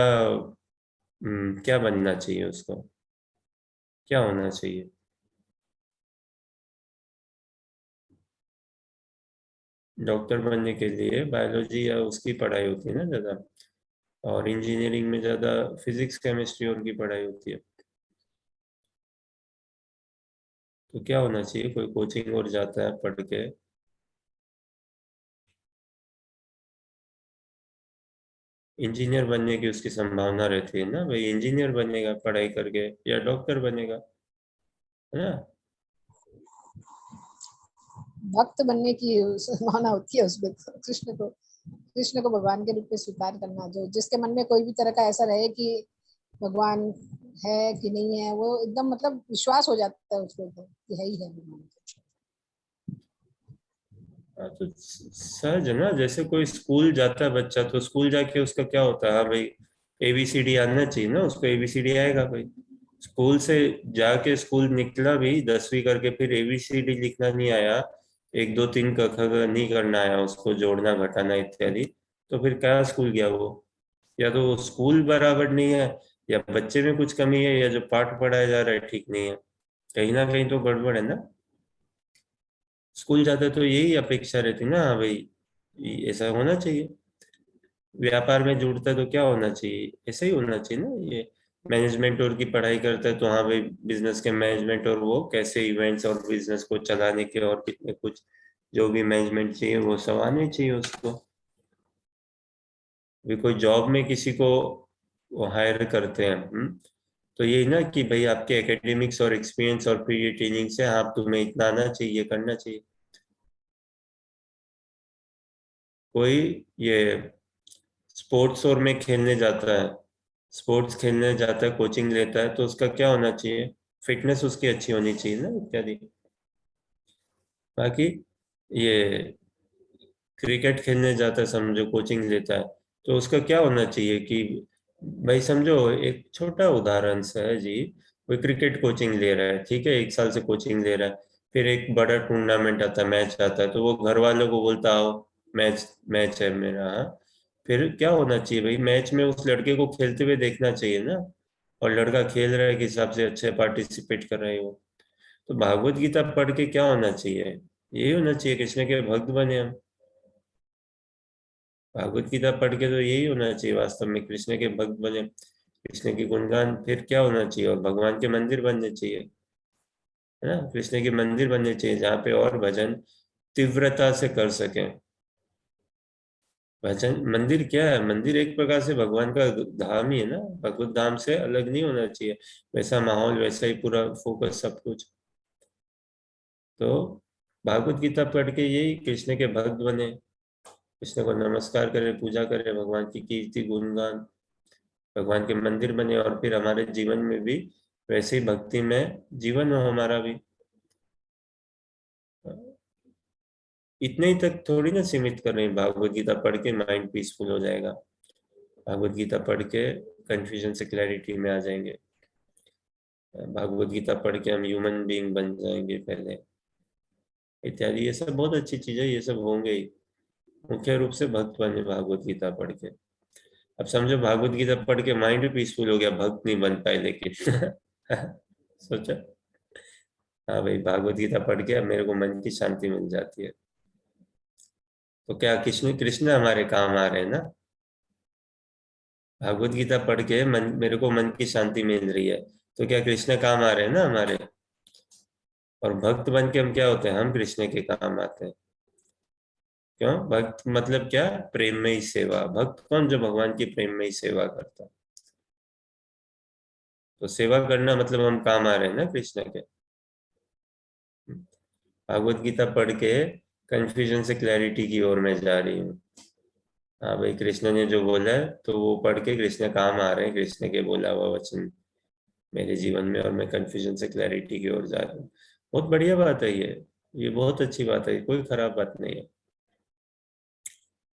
A: क्या बनना चाहिए उसको, क्या होना चाहिए? डॉक्टर बनने के लिए बायोलॉजी या उसकी पढ़ाई होती है ना ज़्यादा, और इंजीनियरिंग में ज़्यादा फिजिक्स केमिस्ट्री और की पढ़ाई होती है। तो क्या होना चाहिए, कोई कोचिंग और जाता है पढ़ के? इंजीनियर बनने की उसकी संभावना रहती है ना भाई, इंजीनियर बनेगा पढ़ाई करके या डॉक्टर बनेगा, है ना?
D: भक्त बनने की संभावना होती है उसमें। तो कृष्ण को भगवान के रूप में स्वीकार करना, जो जिसके मन में कोई भी तरह का ऐसा रहे कि भगवान है कि नहीं है, वो एकदम मतलब विश्वास हो जाता है उसको कि है ही है भगवान।
A: हाँ, तो सहज है ना, जैसे कोई स्कूल जाता है बच्चा, तो स्कूल जाके उसका क्या होता है, हाँ भाई एबीसीडी आना चाहिए ना उसको, एबीसीडी आएगा भाई। स्कूल से जाके स्कूल निकला भी 10वीं करके, फिर एबीसीडी लिखना नहीं आया, 1 2 3 क ख ग नहीं करना आया उसको, जोड़ना घटाना इत्यादि, तो फिर क्या स्कूल गया वो? या तो वो स्कूल बराबर नहीं है, या बच्चे में कुछ कमी है, या जो पाठ पढ़ाया जा रहा है ठीक नहीं है, कहीं ना कहीं तो गड़बड़ है ना। स्कूल जाते तो यही अपेक्षा रहती ना, हाँ भाई ऐसा होना चाहिए। व्यापार में जुड़ता है तो क्या होना चाहिए, ऐसा ही होना चाहिए ना। ये मैनेजमेंट और की पढ़ाई करता है तो हाँ भाई बिजनेस के मैनेजमेंट, और वो कैसे इवेंट्स और बिजनेस को चलाने के और कितने कुछ जो भी मैनेजमेंट चाहिए वो सब आने चाहिए उसको। भी कोई जॉब में किसी को हायर करते हैं, तो यही ना कि भाई आपके एकेडमिक्स और एक्सपीरियंस और फिर ये ट्रेनिंग से आप तुम्हें इतना आना चाहिए, करना चाहिए। कोई ये स्पोर्ट्स और में खेलने जाता है, स्पोर्ट्स खेलने जाता है, कोचिंग लेता है, तो उसका क्या होना चाहिए, फिटनेस उसकी अच्छी होनी चाहिए ना इत्यादि। बाकी ये क्रिकेट खेलने जाता है समझो, कोचिंग लेता है, तो उसका क्या होना चाहिए कि भाई समझो, एक छोटा उदाहरण सा है जी, कोई क्रिकेट कोचिंग ले रहा है, ठीक है, 1 साल से कोचिंग ले रहा है, फिर एक बड़ा टूर्नामेंट आता है, मैच आता है, तो वो घर वालों को बोलता आओ मैच मैच है मेरा, हाँ। फिर क्या होना चाहिए भाई, मैच में उस लड़के को खेलते हुए देखना चाहिए ना, और लड़का खेल रहा है किस हिसाब से अच्छे पार्टिसिपेट कर रहे हो। तो भागवत गीता पढ़ के क्या होना चाहिए, यही होना चाहिए, कृष्ण के भक्त बने हम। भागवत गीता पढ़ के तो यही होना चाहिए वास्तव में, कृष्ण के भक्त बने, कृष्ण की गुणगान, फिर क्या होना चाहिए, और भगवान के मंदिर बनने चाहिए, है ना, कृष्ण के मंदिर बनने चाहिए जहाँ पे और भजन तीव्रता से कर सकें। भजन मंदिर क्या है, मंदिर एक प्रकार से भगवान का धाम ही है ना, भगवत धाम से अलग नहीं होना चाहिए, वैसा माहौल, वैसा ही पूरा फोकस सब कुछ। तो भागवत गीता पढ़ के यही कृष्ण के भक्त बने, कृष्ण को नमस्कार करे, पूजा करे, भगवान की कीर्ति गुणगान, भगवान के मंदिर बने, और फिर हमारे जीवन में भी वैसे ही भक्ति में जीवन हो हमारा भी। इतने ही तक थोड़ी ना सीमित कर रहे हैं, भागवत गीता पढ़ के माइंड पीसफुल हो जाएगा, भागवत गीता पढ़ के कंफ्यूजन से क्लैरिटी में आ जाएंगे, भागवत गीता पढ़ के हम ह्यूमन बीइंग बन जाएंगे पहले, इत्यादि। ये सब बहुत अच्छी चीज है, ये सब होंगे ही। मुख्य रूप से भक्त बने भागवत गीता पढ़ के। अब समझो भागवत गीता पढ़ के माइंड भी पीसफुल हो गया, भक्त नहीं बन पाए लेकिन सोचा, हाँ भाई भागवत गीता पढ़ के अब मेरे को मन की शांति मिल जाती है, तो क्या कृष्ण कृष्ण हमारे काम आ रहे हैं ना। भागवत गीता पढ़ के मन, मेरे को मन की शांति मिल रही है, तो क्या कृष्ण काम आ रहे हैं ना हमारे। और भक्त बन के हम क्या होते हैं, हम कृष्ण के काम आते हैं। क्यों भक्त मतलब क्या, प्रेम में ही सेवा, भक्त कौन, जो भगवान की प्रेम में ही सेवा करता है। तो सेवा करना मतलब हम काम आ रहे हैं ना कृष्ण के। भागवत गीता पढ़ के कंफ्यूजन से क्लैरिटी की ओर मैं जा रही हूँ। हाँ भाई कृष्ण ने जो बोला है तो वो पढ़ के कृष्ण काम आ रहे हैं, कृष्ण के बोला हुआ वचन मेरे जीवन में, और मैं कंफ्यूजन से क्लैरिटी की ओर जा रहा हूँ। बहुत बढ़िया बात है ये बहुत अच्छी बात है, कोई खराब बात नहीं है।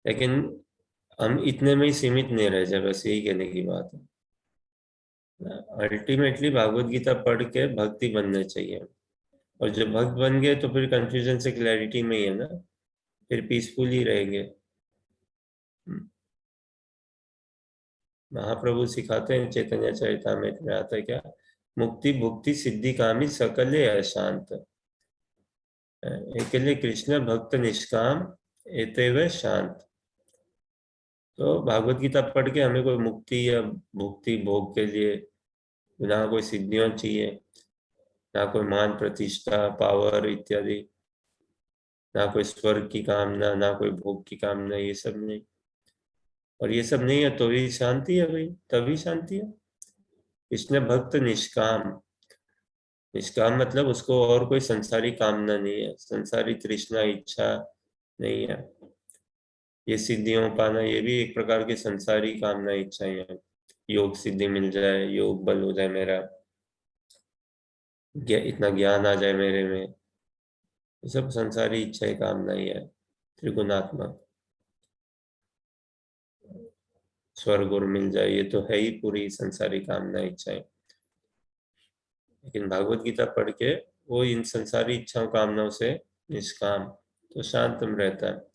A: लेकिन हम इतने में ही सीमित नहीं रह जाए, बस यही कहने की बात है। अल्टीमेटली भागवत गीता पढ़ के भक्ति बनने चाहिए, और जब भक्त बन गए तो फिर कंफ्यूजन से क्लैरिटी में ही है ना, फिर पीसफुल ही रहेंगे। महाप्रभु सिखाते हैं, चैतन्य चरितामृत में आता है क्या, मुक्ति भुक्ति सिद्धि कामी सकले अशांत, एकले कृष्ण भक्त निष्काम एतेव शांत। तो भागवत गीता पढ़ के हमें कोई मुक्ति या भुक्ति भोग के लिए ना कोई सिद्धियां चाहिए, ना कोई मान प्रतिष्ठा पावर इत्यादि, ना कोई स्वर्ग की कामना, ना कोई भोग की कामना, ये सब नहीं। और ये सब नहीं है तो भी शांति है भाई, तभी शांति है। कृष्ण भक्त निष्काम, निष्काम मतलब उसको और कोई संसारी कामना नहीं है, संसारी तृष्णा इच्छा नहीं है। ये सिद्धियों पाना ये भी एक प्रकार की संसारी कामना इच्छाएं हैं, योग सिद्धि मिल जाए, योग बल हो जाए मेरा, इतना ज्ञान आ जाए मेरे में, ये सब संसारी इच्छाएं कामना ही है, त्रिगुणात्मक। स्वर्ग और मिल जाए ये तो है ही पूरी संसारी कामना इच्छाएं। लेकिन भागवत गीता पढ़ के वो इन संसारी इच्छाओं कामनाओं से निष्काम, तो शांतम रहता है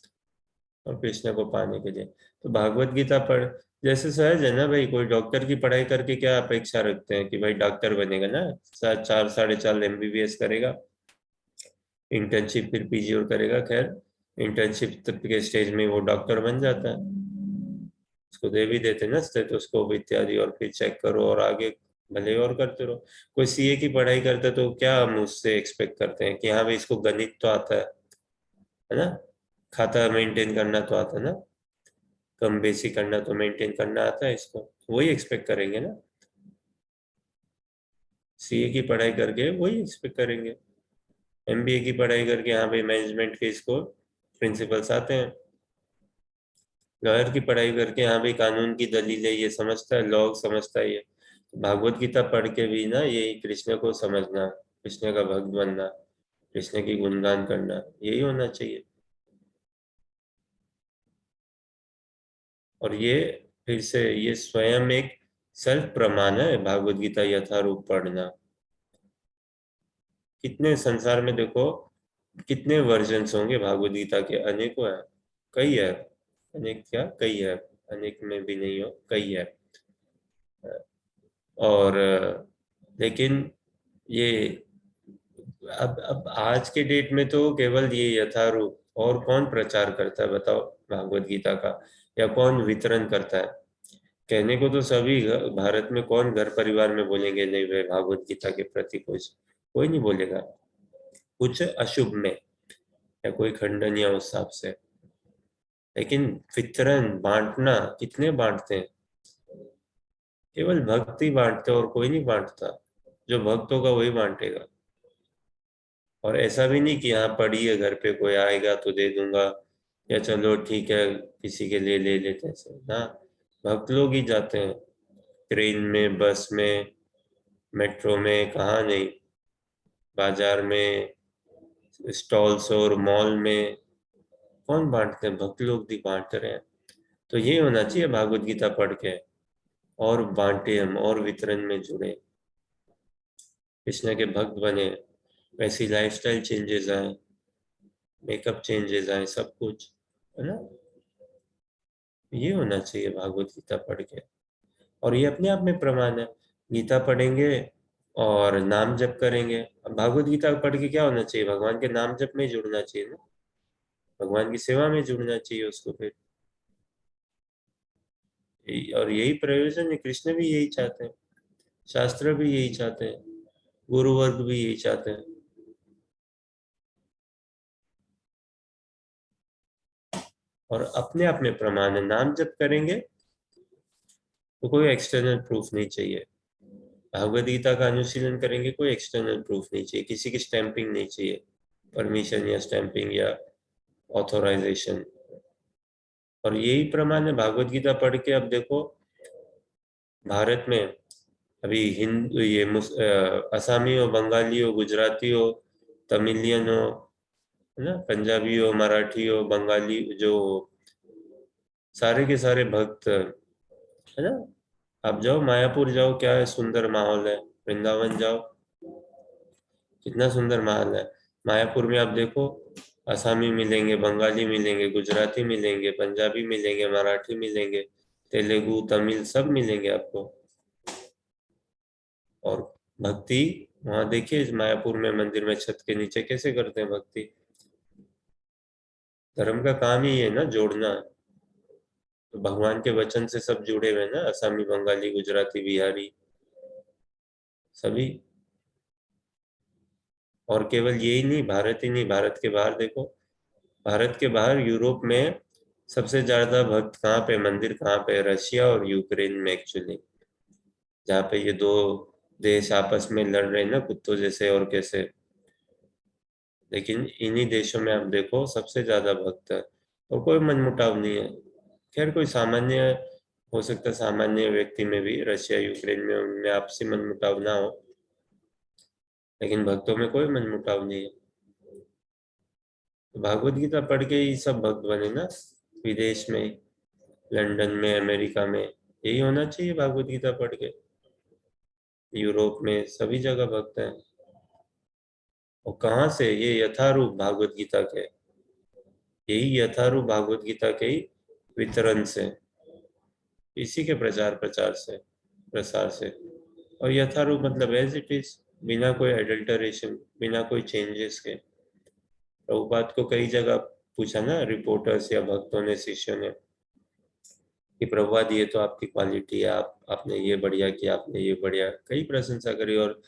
A: और कृष्ण को पाने के लिए। तो भागवत गीता पढ़, जैसे सहज है ना भाई, कोई डॉक्टर की पढ़ाई करके क्या अपेक्षा रखते हैं कि भाई डॉक्टर बनेगा ना, 4 साढ़े 4 MBBS करेगा, इंटर्नशिप फिर पीजी और करेगा। खैर इंटर्नशिप के स्टेज में वो डॉक्टर बन जाता है, उसको दे भी देते ना स्टेथोस्कोप इत्यादि, और फिर चेक करो और आगे भले और करते रहो। कोई सीए की पढ़ाई करता है तो क्या हम उससे एक्सपेक्ट करते हैं कि हाँ भाई इसको गणित तो आता है ना, खाता मेंटेन करना तो आता है ना, कम बेसी करना तो मेंटेन करना आता है इसको, वही एक्सपेक्ट करेंगे ना। सीए की पढ़ाई करके वही एक्सपेक्ट करेंगे, एमबीए की पढ़ाई करके हाँ भाई मैनेजमेंट के इसको प्रिंसिपल्स आते हैं, लॉयर की पढ़ाई करके हाँ भाई कानून की दलीलें ये समझता है, लॉ समझता है ये। भागवत गीता पढ़ के भी ना यही कृष्ण को समझना, कृष्ण का भक्त बनना, कृष्ण की गुणगान करना, यही होना चाहिए। और ये फिर से ये स्वयं एक सेल्फ प्रमाण है, भागवत गीता यथारूप पढ़ना। कितने संसार में देखो कितने वर्जन्स होंगे भागवत गीता के, अनेकों है, कई है, अनेक क्या कई है, अनेक में भी नहीं हो, कई है। और लेकिन ये अब आज के डेट में तो केवल ये यथारूप, और कौन प्रचार करता है बताओ भागवत गीता का, या कौन वितरण करता है? कहने को तो सभी भारत में कौन घर परिवार में बोलेंगे नहीं भाई भागवत गीता के प्रति कुछ, कोई नहीं बोलेगा, कुछ अशुभ में या कोई खंडन या उस हिसाब से। लेकिन वितरण बांटना कितने बांटते हैं? केवल भक्त ही बांटते और कोई नहीं बांटता, जो भक्त होगा वही बांटेगा। और ऐसा भी नहीं कि यहाँ पढ़िए घर पे कोई आएगा तो दे दूंगा, या चलो ठीक है किसी के लिए ले लेते हैं ना, भक्त लोग ही जाते हैं, ट्रेन में, बस में, मेट्रो में, कहाँ नहीं, बाजार में, स्टॉल्स और मॉल में, कौन बांटते हैं? भक्त लोग भी बांट रहे हैं। तो ये होना चाहिए भागवत गीता पढ़ के, और बांटे हम और वितरण में जुड़े, कृष्ण के भक्त बने, वैसी लाइफस्टाइल चेंजेस आए, मेकअप चेंजेस आए, सब कुछ है ना, ये होना चाहिए भागवत गीता पढ़ के। और ये अपने आप में प्रमाण है, गीता पढ़ेंगे और नाम जप करेंगे। अब भागवत गीता पढ़ के क्या होना चाहिए? भगवान के नाम जप में जुड़ना चाहिए ना, भगवान की सेवा में जुड़ना चाहिए उसको फिर। और यही प्रयोजन है, कृष्ण भी यही चाहते हैं, शास्त्र भी यही चाहते हैं, गुरु वर्ग भी यही चाहते हैं। और अपने आप में प्रमाण है, नाम जप करेंगे तो कोई एक्सटर्नल प्रूफ नहीं चाहिए, भागवत गीता का अनुशीलन करेंगे कोई एक्सटर्नल प्रूफ नहीं चाहिए, किसी की स्टैंपिंग नहीं चाहिए, परमिशन या स्टैंपिंग या ऑथोराइजेशन। और यही प्रमाण है भागवत गीता पढ़ के। अब देखो भारत में अभी हिंदू ये असमी हो, बंगाली हो, गुजराती हो, तमिलियन हो, है ना, पंजाबी हो, मराठी हो, बंगाली, जो सारे के सारे भक्त है ना। आप जाओ मायापुर जाओ, क्या है सुंदर माहौल है, वृंदावन जाओ कितना सुंदर माहौल है। मायापुर में आप देखो असमी मिलेंगे, बंगाली मिलेंगे, गुजराती मिलेंगे, पंजाबी मिलेंगे, मराठी मिलेंगे, तेलुगु, तमिल सब मिलेंगे आपको। और भक्ति वहां देखिए मायापुर में मंदिर में छत के नीचे कैसे करते हैं भक्ति। धर्म का काम ही है ना जोड़ना। तो भगवान के वचन से सब जुड़े हुए हैं ना, असमी, बंगाली, गुजराती, बिहारी सभी। और केवल यही नहीं, भारत ही नहीं, भारत के बाहर देखो, भारत के बाहर यूरोप में सबसे ज्यादा भक्त कहाँ पे, मंदिर कहाँ पे, रशिया और यूक्रेन में एक्चुअली, जहाँ पे ये दो देश आपस में लड़ रहे हैं ना कुत्तों जैसे और कैसे। लेकिन इन्हीं देशों में आप देखो सबसे ज्यादा भक्त है और कोई मनमुटाव नहीं है। खैर कोई सामान्य हो सकता है, सामान्य व्यक्ति में भी रशिया यूक्रेन में उनमें आपसी मनमुटाव ना हो, लेकिन भक्तों में कोई मनमुटाव नहीं है। तो भागवत गीता पढ़ के ही सब भक्त बने ना, विदेश में, लंदन में, अमेरिका में, यही होना चाहिए भागवत गीता पढ़ के। यूरोप में सभी जगह भक्त हैं। और कहाँ से, ये यथारूप भागवत गीता के, यही यथारूप भागवत गीता के ही वितरण से, इसी के प्रचार प्रचार से, प्रसार से। और यथारूप मतलब एज इट इज, बिना कोई एडल्टरेशन, बिना कोई चेंजेस के। प्रभुपाद को कई जगह पूछा ना रिपोर्टर्स या भक्तों ने, शिष्यों ने, कि प्रभुपाद ये तो आपकी क्वालिटी है, आपने ये बढ़िया किया, आपने ये बढ़िया, कई प्रशंसा करी और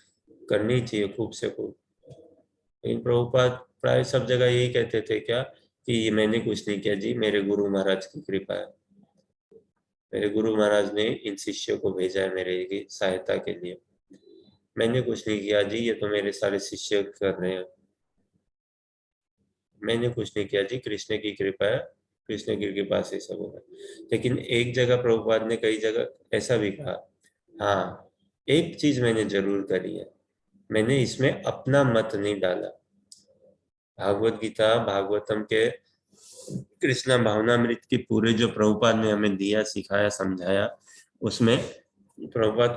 A: करनी चाहिए खूब से खूब। लेकिन प्रभुपाद प्राय सब जगह यही कहते थे क्या, कि ये मैंने कुछ नहीं किया जी, मेरे गुरु महाराज की कृपा है, मेरे गुरु महाराज ने इन शिष्यों को भेजा है मेरे की सहायता के लिए, मैंने कुछ नहीं किया जी, ये तो मेरे सारे शिष्य कर रहे हैं, मैंने कुछ नहीं किया जी, कृष्ण की कृपा है, कृष्ण की कृपा से सब होगा। लेकिन एक जगह प्रभुपाद ने कई जगह ऐसा भी कहा, हाँ एक चीज मैंने जरूर करी है, मैंने इसमें अपना मत नहीं डाला। भागवत गीता, भागवतम के कृष्णा भावनामृत की पूरे जो प्रभुपाद ने हमें दिया, सिखाया, समझाया, उसमें प्रभुपाद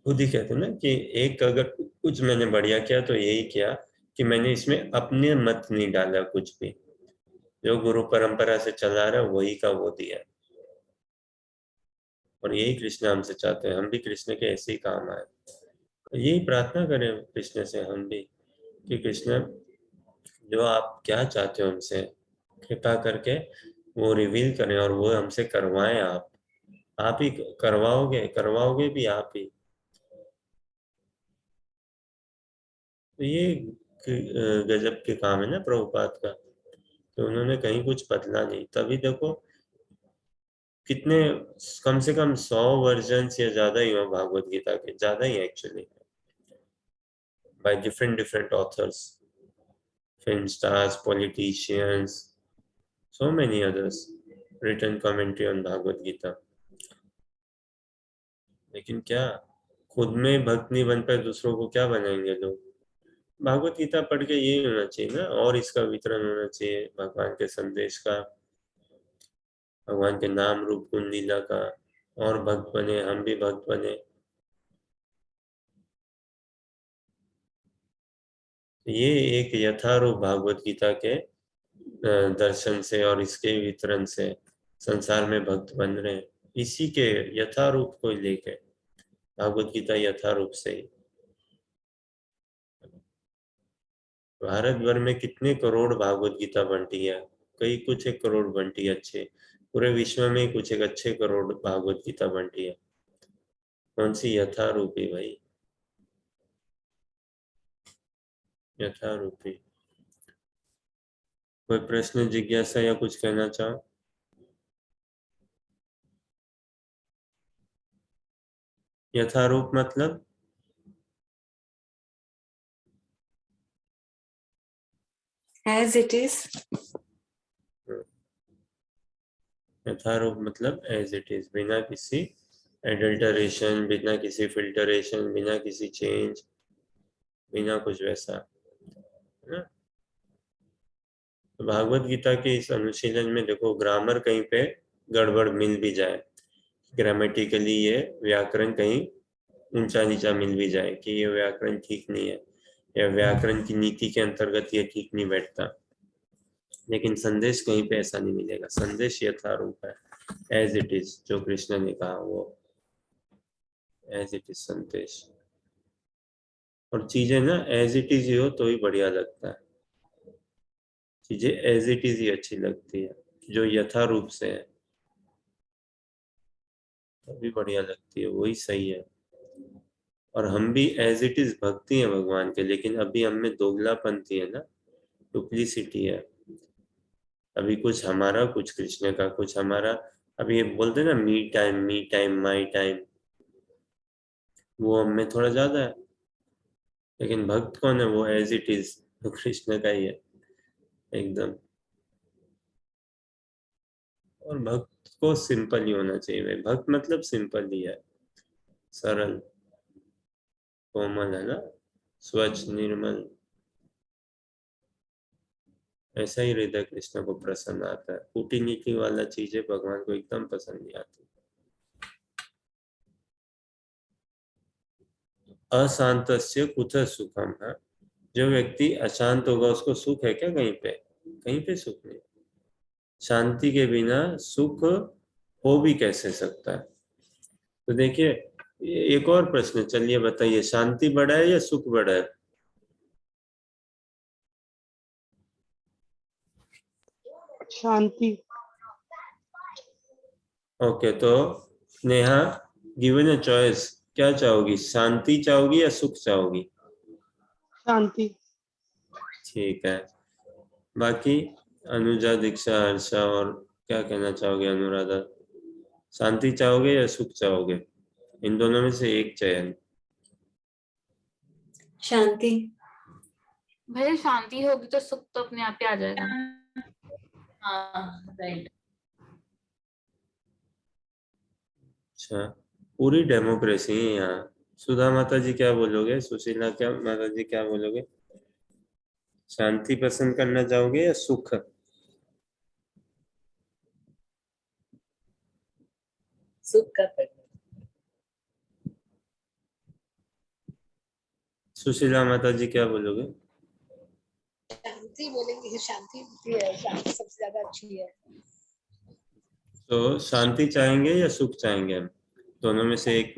A: खुद ही कहते हैं ना कि एक अगर कुछ मैंने बढ़िया किया तो यही किया कि मैंने इसमें अपने मत नहीं डाला, कुछ भी जो गुरु परंपरा से चला रहा है वही का वो दिया। और यही कृष्ण हमसे चाहते हैं, हम भी कृष्ण के ऐसे ही काम आए। तो यही प्रार्थना करें कृष्ण से हम भी, कि कृष्ण जो आप क्या चाहते हो हमसे, कृपा करके वो रिवील करें और वो हमसे करवाएं। आप ही करवाओगे, करवाओगे भी आप ही। तो ये गजब के काम है ना प्रभुपाद का, तो उन्होंने कहीं कुछ बदला नहीं। तभी देखो कितने, कम से कम 100 वर्जन या ज्यादा ही हो भागवत गीता के, ज्यादा ही actually, by different different authors, film stars, politicians, so many others written commentary on Bhagavad Gita. लेकिन क्या खुद में भक्त नहीं बन पाए, दूसरों को क्या बनाएंगे लोग। भागवत गीता पढ़ के यही होना चाहिए ना, और इसका वितरण होना चाहिए भगवान के संदेश का, भगवान के नाम रूप गुण लीला का, और भक्त बने, हम भी भक्त बने। ये एक यथारूप भागवत गीता के दर्शन से और इसके वितरण से संसार में भक्त बन रहे हैं, इसी के यथारूप को लेके, भागवत गीता यथारूप से ही। भारत भर में कितने करोड़ भागवत गीता बंटी है, कई कुछ एक करोड़ बंटी है अच्छे, पूरे विश्व में कुछ एक अच्छे करोड़ भागवत गीता बंटी है। कौन सी यथारूपी भाई, यथारूपी। कोई प्रश्न, जिज्ञासा या कुछ कहना चाहो? यथारूप मतलब
E: As it is.
A: यथारूप मतलब एज इट इज, बिना किसी एडल्टरेशन, बिना किसी फिल्टरेशन, बिना किसी चेंज, बिना कुछ वैसा, है ना। तो भागवत गीता के इस अनुशीलन में देखो, ग्रामर कहीं पे गड़बड़ मिल भी जाए, ग्रामेटिकली ये व्याकरण कहीं ऊंचा नीचा मिल भी जाए कि ये व्याकरण ठीक नहीं है, या व्याकरण की नीति के अंतर्गत ये ठीक नहीं बैठता, लेकिन संदेश कहीं पे ऐसा नहीं मिलेगा, संदेश यथारूप है। एज इट इज, जो कृष्ण ने कहा वो एज इट इज संदेश। और चीजें ना एज इट इज ही हो तो ही बढ़िया लगता है, चीजें एज इट इज ही अच्छी लगती है, जो यथा रूप से है तभी बढ़िया लगती है, वही सही है। और हम भी एज इट इज भक्ति है भगवान के, लेकिन अभी हम में दोगलापंथी है ना, डुप्लीसिटी है। अभी कुछ हमारा कुछ कृष्ण का, कुछ हमारा। अभी ये बोलते हैं ना मी टाइम माई टाइम, वो हम में थोड़ा ज्यादा है। लेकिन भक्त कौन है? वो एज इट इज तो कृष्ण का ही है एकदम। और भक्त को सिंपल ही होना चाहिए भाई, भक्त मतलब सिंपल ही है, सरल कोमल है ना, स्वच्छ निर्मल। ऐसा ही हृदय कृष्ण को प्रसन्न आता है। फूटी नीति वाला चीजें भगवान को एकदम पसंद नहीं आती। अशांतस्य कुछ सुखम है, जो व्यक्ति अशांत होगा उसको सुख है क्या? कहीं पे, कहीं पे सुख नहीं। शांति के बिना सुख हो भी कैसे सकता है? तो देखिए एक और प्रश्न, चलिए बताइए, शांति बड़ा है या सुख बड़ा है?
C: शांति।
A: ओके, तो नेहा, गिवन अ चॉइस, क्या चाहोगी? शांति चाहोगी या सुख चाहोगी?
C: शांति।
A: ठीक है। बाकी अनुजा, दीक्षा, हर्षा, और क्या कहना चाहोगे? अनुराधा, शांति चाहोगे या सुख चाहोगे? इन दोनों में से एक चयन।
E: शांति।
F: भैया शांति होगी तो सुख तो अपने आप ही आ जाएगा।
B: हाँ राइट।
A: अच्छा, पूरी डेमोक्रेसी है यहाँ। सुधा माता जी क्या बोलोगे? सुशीला क्या माता जी क्या बोलोगे? शांति पसंद करना चाहोगे या सुख?
G: सुख का करना।
A: सुशीला माता जी क्या बोलोगे?
D: शांति बोलेंगे, शांति होती है, शांति सबसे ज्यादा अच्छी है।
A: तो शांति चाहेंगे या सुख चाहेंगे? हम दोनों में से एक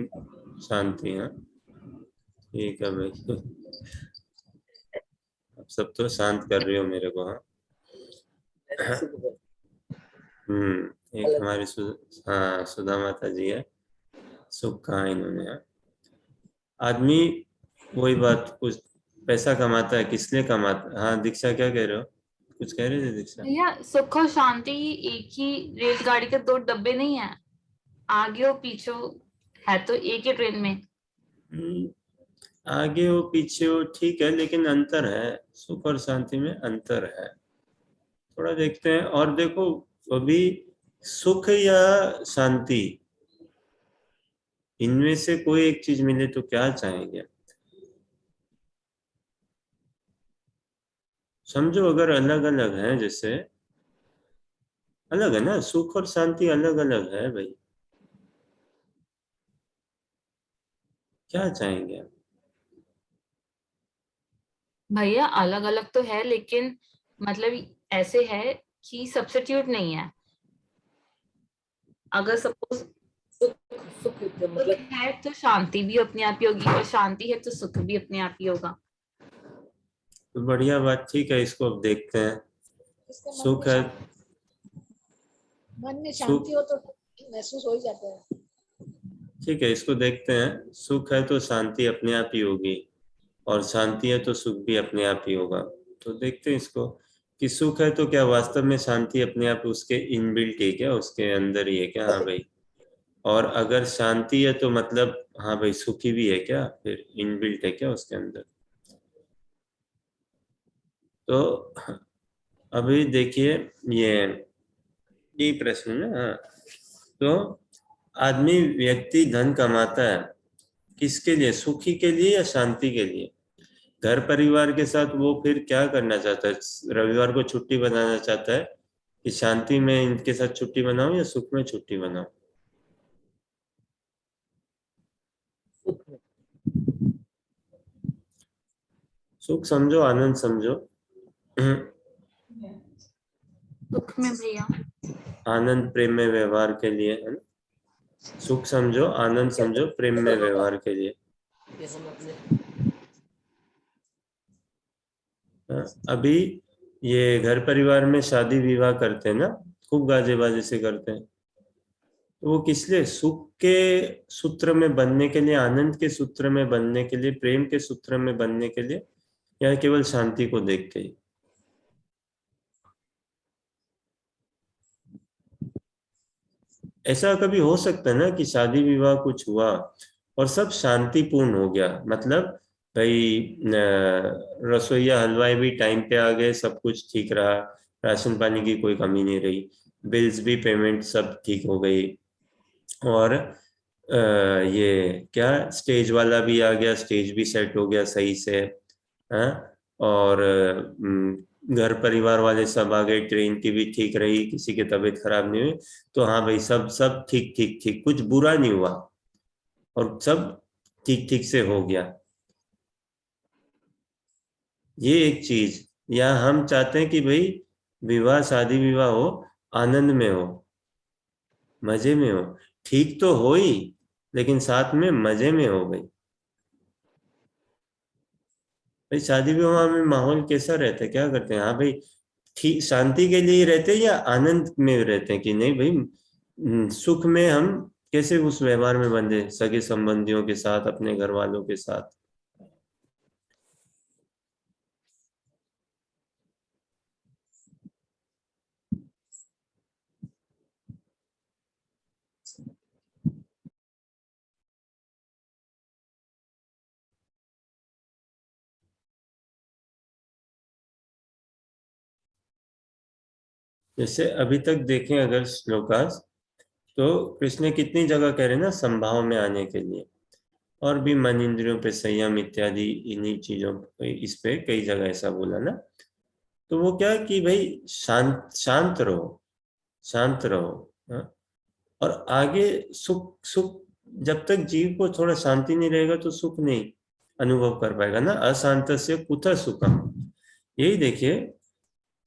A: शांति है। ठीक है भाई, अब सब तो शांत कर रही हो मेरे को। हाँ,
G: सुख बोल।
A: एक हमारी हाँ सुधा माता जी है, सुख कहा इन्होंने। हाँ। आदमी वही बात, कुछ पैसा कमाता है, किस लिए कमाता है? हाँ दीक्षा क्या कह रहे हो? कुछ कह रहे थे दीक्षा?
F: भैया सुख और शांति एक ही रेलगाड़ी के दो डब्बे नहीं है, आगे और पीछे है तो एक ही ट्रेन में।
A: आगे हो पीछे हो ठीक है, लेकिन अंतर है, सुख और शांति में अंतर है, थोड़ा देखते हैं। और देखो अभी सुख या शांति, इनमें से कोई एक चीज मिले तो क्या चाहेंगे? समझो अगर अलग अलग है, जैसे अलग है ना, सुख और शांति अलग अलग है भाई, क्या चाहेंगे आप?
F: भैया अलग अलग तो है, लेकिन मतलब ऐसे है कि सब्स्टिट्यूट नहीं है। अगर सपोज
G: सुख सुख मतलब
F: है तो शांति भी अपने आप ही होगी, और शांति है तो सुख भी अपने आप ही होगा।
A: तो बढ़िया बात, ठीक है, इसको अब देखते हैं। सुख है,
D: मन में
A: सुख,
D: शांति हो तो महसूस हो ही जाता है।
A: ठीक है, इसको देखते हैं। सुख है तो शांति अपने आप ही होगी, और शांति है तो सुख भी अपने आप ही होगा। तो देखते हैं इसको, कि सुख है तो क्या वास्तव में शांति अपने आप उसके इनबिल्ट है क्या, उसके अंदर ही है क्या? हाँ भाई। और अगर शांति है तो मतलब हाँ भाई सुखी भी है क्या, फिर इनबिल्ट है क्या उसके अंदर? तो अभी देखिए ये प्रश्न ना। हाँ, तो आदमी व्यक्ति धन कमाता है किसके लिए? सुखी के लिए या शांति के लिए? घर परिवार के साथ वो फिर क्या करना चाहता है? रविवार को छुट्टी बनाना चाहता है कि शांति में इनके साथ छुट्टी बनाऊं या सुख में छुट्टी बनाऊं?
G: सुख में।
A: सुख समझो, आनंद समझो।
F: सुख में भैया।
A: आनंद प्रेम में व्यवहार के लिए, है ना? सुख समझो, आनंद समझो, प्रेम में व्यवहार के लिए।
G: कि हम अपने
A: अभी ये घर परिवार में शादी विवाह करते हैं ना, खूब गाजे बाजे से करते हैं, तो वो किस लिए? सुख के सूत्र में बनने के लिए, आनंद के सूत्र में बनने के लिए, प्रेम के सूत्र में बनने के लिए, या केवल शांति को देख के ही? ऐसा कभी हो सकता है ना कि शादी विवाह कुछ हुआ और सब शांतिपूर्ण हो गया, मतलब भाई रसोईया हलवाई भी टाइम पे आ गए, सब कुछ ठीक रहा, राशन पानी की कोई कमी नहीं रही, बिल्स भी पेमेंट सब ठीक हो गई, और ये क्या स्टेज वाला भी आ गया, स्टेज भी सेट हो गया सही से, हाँ? और घर परिवार वाले सब आ गए, ट्रेन की भी ठीक रही, किसी की तबीयत खराब नहीं हुई, तो हाँ भाई सब सब ठीक ठीक ठीक, कुछ बुरा नहीं हुआ और सब ठीक ठीक से हो गया। ये एक चीज। या हम चाहते हैं कि भाई विवाह, शादी विवाह हो, आनंद में हो, मजे में हो, ठीक तो हो ही, लेकिन साथ में मजे में हो भाई। भाई शादी विवाह में माहौल कैसा रहता है, क्या करते हैं? हाँ भाई ठीक शांति के लिए रहते हैं या आनंद में रहते हैं कि नहीं भाई सुख में हम कैसे उस व्यवहार में बंधे, सगे संबंधियों के साथ, अपने घर वालों के साथ। जैसे अभी तक देखें अगर श्लोकास, तो कृष्ण कितनी जगह कह रहे हैं ना संभाव में आने के लिए, और भी मन इंद्रियों पे संयम इत्यादि, इन्हीं चीजों पे, इस पे कई जगह ऐसा बोला ना। तो वो क्या कि भाई शांत शांत रहो, शांत रहो, हाँ? और आगे सुख सुख, जब तक जीव को थोड़ा शांति नहीं रहेगा तो सुख नहीं अनुभव कर पाएगा ना। अशांतस्य कुतः सुखम, यही देखिए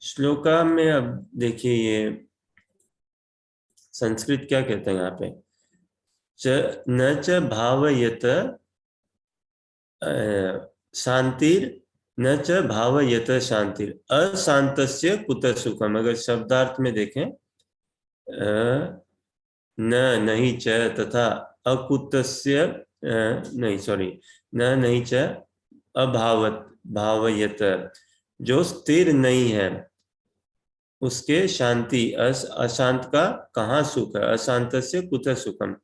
A: श्लोका में। अब देखिए ये संस्कृत क्या कहते हैं यहाँ पे, न च भावयत शांतिर, न च भावयत शांतिर अशांतस्य कुतः सुखम। अगर शब्दार्थ में देखें, न नहीं च तथा अकुतस्य, नहीं सॉरी, न नहीं च अभावत भावयत, जो स्थिर नहीं है उसके शांति, अशांत का कहाँ सुख है? अशांतस्य कुतः सुखम,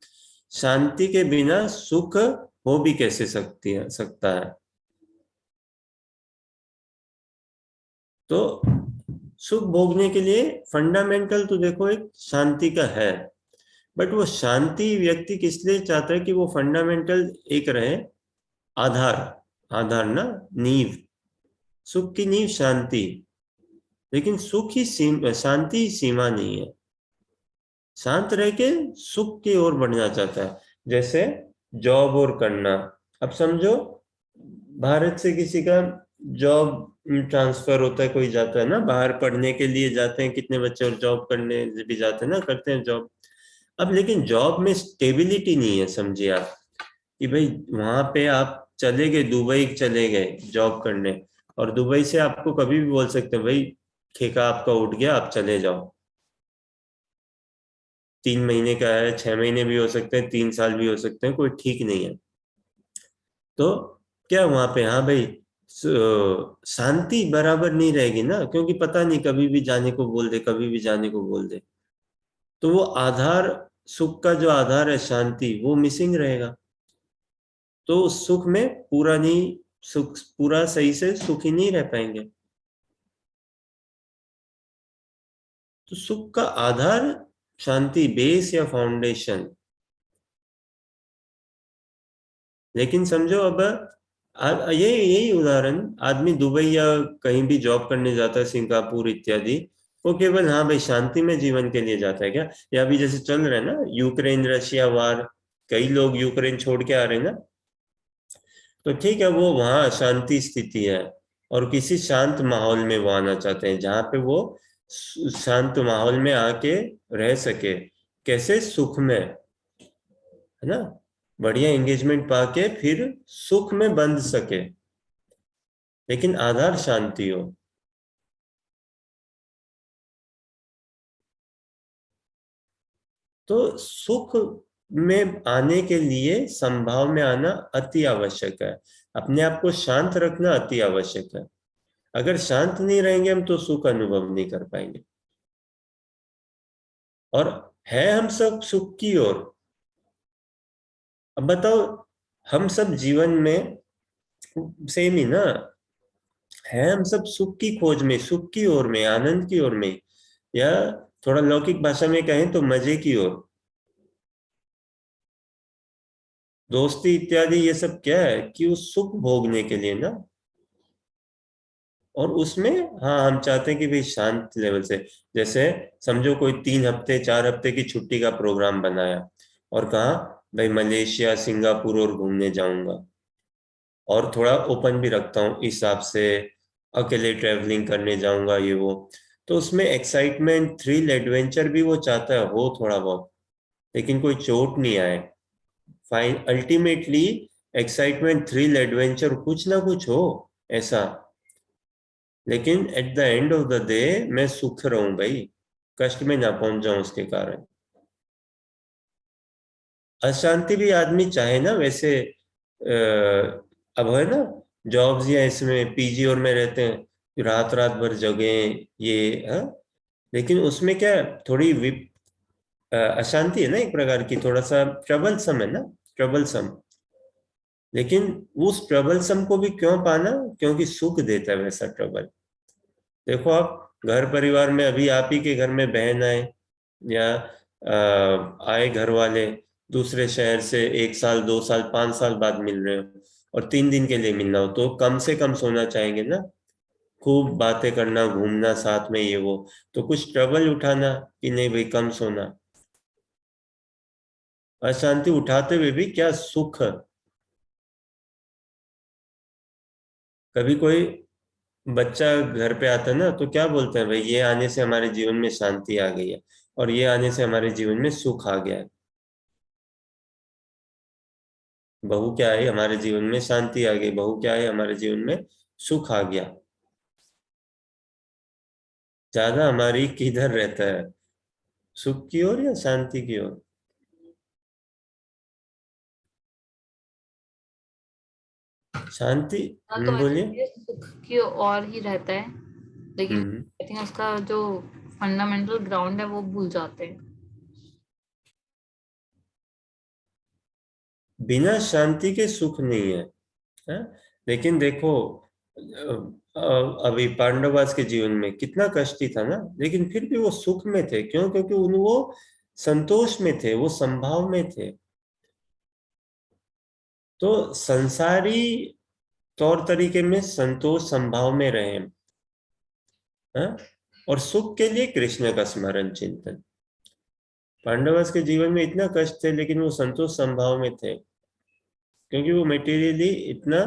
A: शांति के बिना सुख हो भी कैसे सकता है? तो सुख भोगने के लिए फंडामेंटल तो देखो एक शांति का है, बट वो शांति व्यक्ति किस लिए चाहता है कि वो फंडामेंटल एक रहे, आधार, आधार ना, नींव, सुख की नींव शांति। लेकिन सुख ही शांति ही सीमा नहीं है, शांत रह के सुख की ओर बढ़ना चाहता है। जैसे जॉब और करना, अब समझो भारत से किसी का जॉब ट्रांसफर होता है, कोई जाता है ना बाहर पढ़ने के लिए जाते हैं, कितने बच्चे, और जॉब करने भी जाते हैं ना, करते हैं जॉब। अब लेकिन जॉब में स्टेबिलिटी नहीं है, समझिए आप कि भाई वहां पे आप चले गए, दुबई चले गए जॉब करने, और दुबई से आपको कभी भी बोल सकते हैं भाई ठेका आपका उठ गया, आप चले जाओ। 3 महीने का है, 6 महीने भी हो सकते हैं, 3 साल भी हो सकते हैं, कोई ठीक नहीं है। तो क्या वहां पे, हाँ भाई शांति बराबर नहीं रहेगी ना, क्योंकि पता नहीं कभी भी जाने को बोल दे, कभी भी जाने को बोल दे, तो वो आधार, सुख का जो आधार है शांति, वो मिसिंग रहेगा। तो उस सुख में पूरा नहीं, सुख पूरा सही से सुखी नहीं रह पाएंगे। तो सुख का आधार शांति, बेस या फाउंडेशन। लेकिन समझो अब यही उदाहरण, आदमी दुबई या कहीं भी जॉब करने जाता है, सिंगापुर इत्यादि, वो केवल हाँ भाई शांति में जीवन के लिए जाता है क्या? या अभी जैसे चल रहा है ना यूक्रेन रशिया वार, कई लोग यूक्रेन छोड़ के आ रहे हैं ना, तो ठीक है वो वहां शांति स्थिति है और किसी शांत माहौल में वो आना चाहते हैं जहां पे वो शांत माहौल में आके रह सके। कैसे? सुख में, है ना, बढ़िया एंगेजमेंट पाके फिर सुख में बंध सके, लेकिन आधार शांति हो। तो सुख में आने के लिए संभाव में आना अति आवश्यक है। अपने आप को शांत रखना अति आवश्यक है। अगर शांत नहीं रहेंगे हम तो सुख अनुभव नहीं कर पाएंगे। और है हम सब सुख की ओर। अब बताओ, हम सब जीवन में सेम ही ना है, हम सब सुख की खोज में, सुख की ओर में, आनंद की ओर में, या थोड़ा लौकिक भाषा में कहें तो मजे की ओर। दोस्ती इत्यादि ये सब क्या है कि उस सुख भोगने के लिए ना। और उसमें हाँ हम चाहते हैं कि भाई शांत लेवल से, जैसे समझो कोई 3 हफ्ते 4 हफ्ते की छुट्टी का प्रोग्राम बनाया और कहा भाई मलेशिया सिंगापुर और घूमने जाऊंगा, और थोड़ा ओपन भी रखता हूँ इस हिसाब से, अकेले ट्रैवलिंग करने जाऊंगा ये वो। तो उसमें एक्साइटमेंट, थ्रिल, एडवेंचर भी वो चाहता है हो थोड़ा बहुत, लेकिन कोई चोट नहीं आए। Fine, ultimately excitement, thrill, adventure कुछ ना कुछ हो ऐसा, लेकिन at the end of the day मैं सुख रहूं भाई, कष्ट में ना पहुंच जाऊं उसके कारण। अशांति भी आदमी चाहे ना वैसे। अब है ना जॉब्स या इसमें पीजी और में रहते हैं, रात रात भर जगे ये है, लेकिन उसमें क्या है, थोड़ी अशांति है ना एक प्रकार की, थोड़ा सा ट्रबलसम है ना, ट्रबलसम। लेकिन उस ट्रबलसम को भी क्यों पाना? क्योंकि सुख देता है वैसा ट्रबल। देखो आप घर परिवार में, अभी आप ही के घर में बहन आए या आए घर वाले दूसरे शहर से, 1 साल 2 साल 5 साल बाद मिल रहे हो, और 3 दिन के लिए मिलना हो, तो कम से कम सोना चाहेंगे ना, खूब बातें करना, घूमना साथ में ये वो। तो कुछ ट्रबल उठाना कि नहीं भाई कम सोना। अशांति उठाते हुए भी क्या सुख। कभी कोई बच्चा घर पे आता है ना तो क्या बोलते हैं, भाई ये आने से हमारे जीवन में शांति आ गई है, और ये आने से हमारे जीवन में सुख आ गया है। बहू क्या है, हमारे जीवन में शांति आ गई, बहू क्या है, हमारे जीवन में सुख आ गया। ज्यादा हमारी किधर रहता है, सुख की ओर या शांति की ओर? शांति।
F: तो
A: बोलिए।
F: ये सुख की और ही रहता है, लेकिन आई थिंक उसका जो फंडामेंटल ग्राउंड है वो भूल जाते हैं।
A: बिना शांति के सुख नहीं है? लेकिन देखो अभी पांडवास के जीवन में कितना कष्ट ही था ना, लेकिन फिर भी वो सुख में थे। क्यों? क्योंकि वो संतोष में थे, वो संभाव में थे। तो संसारी तौर तरीके में संतोष संभाव में रहे, और सुख के लिए कृष्ण का स्मरण चिंतन। पांडवास के जीवन में इतना कष्ट थे, लेकिन वो संतोष संभाव में थे, क्योंकि वो मटेरियली इतना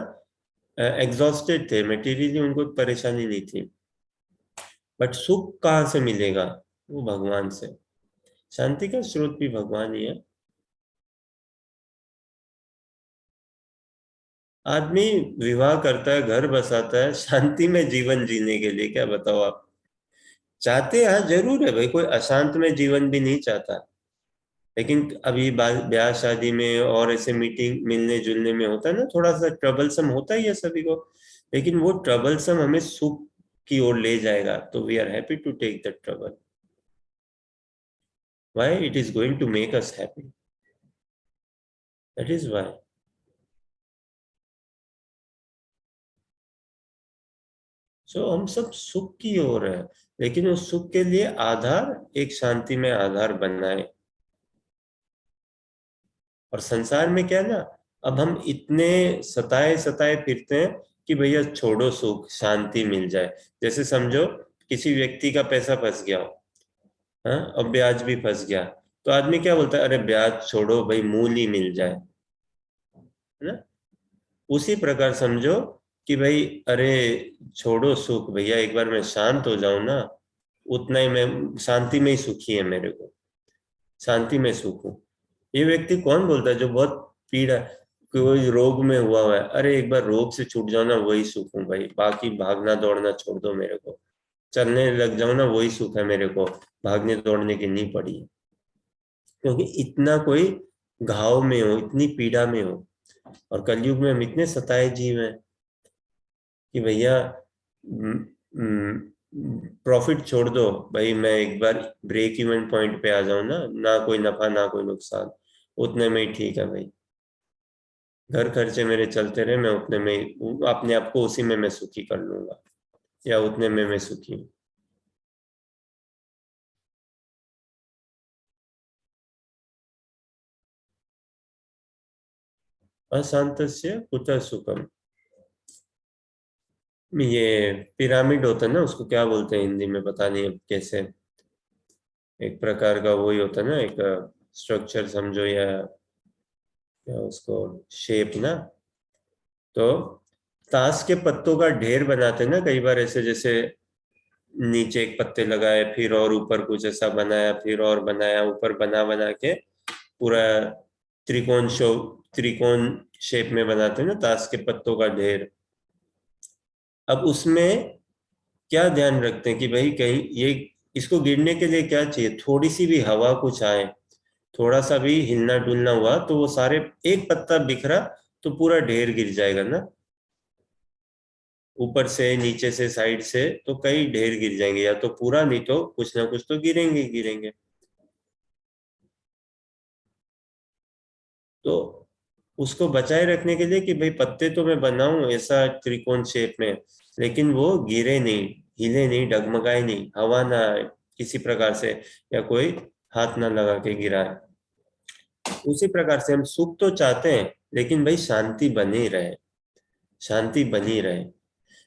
A: एग्जॉस्टेड थे, मटेरियली उनको परेशानी नहीं थी। बट सुख कहाँ से मिलेगा? वो भगवान से। शांति का स्रोत भी भगवान ही है। आदमी विवाह करता है, घर बसाता है शांति में जीवन जीने के लिए, क्या बताओ आप? चाहते हैं, हाँ जरूर है भाई, कोई अशांत में जीवन भी नहीं चाहता, लेकिन अभी ब्याह शादी में और ऐसे मीटिंग मिलने जुलने में होता है ना, थोड़ा सा ट्रबलसम होता ही है सभी को, लेकिन वो ट्रबलसम हमें सुख की ओर ले जाएगा, तो we are happy to take that trouble. Why? It is going to make us happy, that is why. So हम सब सुख की ओर है, लेकिन उस सुख के लिए आधार एक शांति में आधार बनाए। और संसार में क्या है ना, अब हम इतने सताए सताए फिरते हैं कि भैया छोड़ो, सुख शांति मिल जाए। जैसे समझो किसी व्यक्ति का पैसा फंस गया हो, हाँ, और ब्याज भी फंस गया, तो आदमी क्या बोलता है, अरे ब्याज छोड़ो भाई, मूल ही मिल जाए, है ना। उसी प्रकार समझो कि भाई अरे छोड़ो सुख भैया, एक बार मैं शांत हो जाऊं ना, उतना ही मैं शांति में ही सुखी है, मेरे को शांति में सुख हूँ। ये व्यक्ति कौन बोलता है जो बहुत पीड़ा, कोई रोग में हुआ है, अरे एक बार रोग से छूट जाओ ना, वही सुख हूँ भाई, बाकी भागना दौड़ना छोड़ दो मेरे को, चलने लग जाओ ना, वही सुख है मेरे को, भागने दौड़ने की नहीं पड़ी है। क्योंकि इतना कोई घाव में हो, इतनी पीड़ा में हो, और कलयुग में हम इतने सताए जीव हैं कि भैया प्रॉफिट छोड़ दो भाई, मैं एक बार ब्रेक इवन पॉइंट पे आ जाऊं ना, ना कोई नफा ना कोई नुकसान, उतने में ही ठीक है भाई, घर खर्चे मेरे चलते रहे, मैं उतने में ही अपने आप को उसी में मैं सुखी कर लूंगा, या उतने में मैं सुखी हूँ। अशांतस्य कुतः सुखम, ये पिरामिड होता है ना, उसको क्या बोलते हैं हिंदी में पता नहीं अब कैसे, एक प्रकार का वही होता है ना, एक स्ट्रक्चर समझो, या क्या उसको शेप ना, तो ताश के पत्तों का ढेर बनाते हैं ना कई बार ऐसे, जैसे नीचे एक पत्ते लगाए, फिर और ऊपर कुछ ऐसा बनाया, फिर और बनाया, ऊपर बना बना के पूरा त्रिकोण शेप में बनाते हैं ना ताश के पत्तों का ढेर। अब उसमें क्या ध्यान रखते हैं कि भाई कहीं ये, इसको गिरने के लिए क्या चाहिए, थोड़ी सी भी हवा कुछ आए, थोड़ा सा भी हिलना डुलना हुआ तो वो सारे, एक पत्ता बिखरा तो पूरा ढेर गिर जाएगा ना, ऊपर से नीचे से साइड से तो कई ढेर गिर जाएंगे, या तो पूरा, नहीं तो कुछ ना कुछ तो गिरेंगे ही गिरेंगे। तो उसको बचाए रखने के लिए कि भाई पत्ते तो मैं बनाऊं ऐसा त्रिकोण शेप में, लेकिन वो गिरे नहीं, हिले नहीं, डगमगाए नहीं, हवा ना आए किसी प्रकार से, या कोई हाथ ना लगा के गिराए। उसी प्रकार से हम सुख तो चाहते हैं, लेकिन भाई शांति बनी रहे, शांति बनी रहे।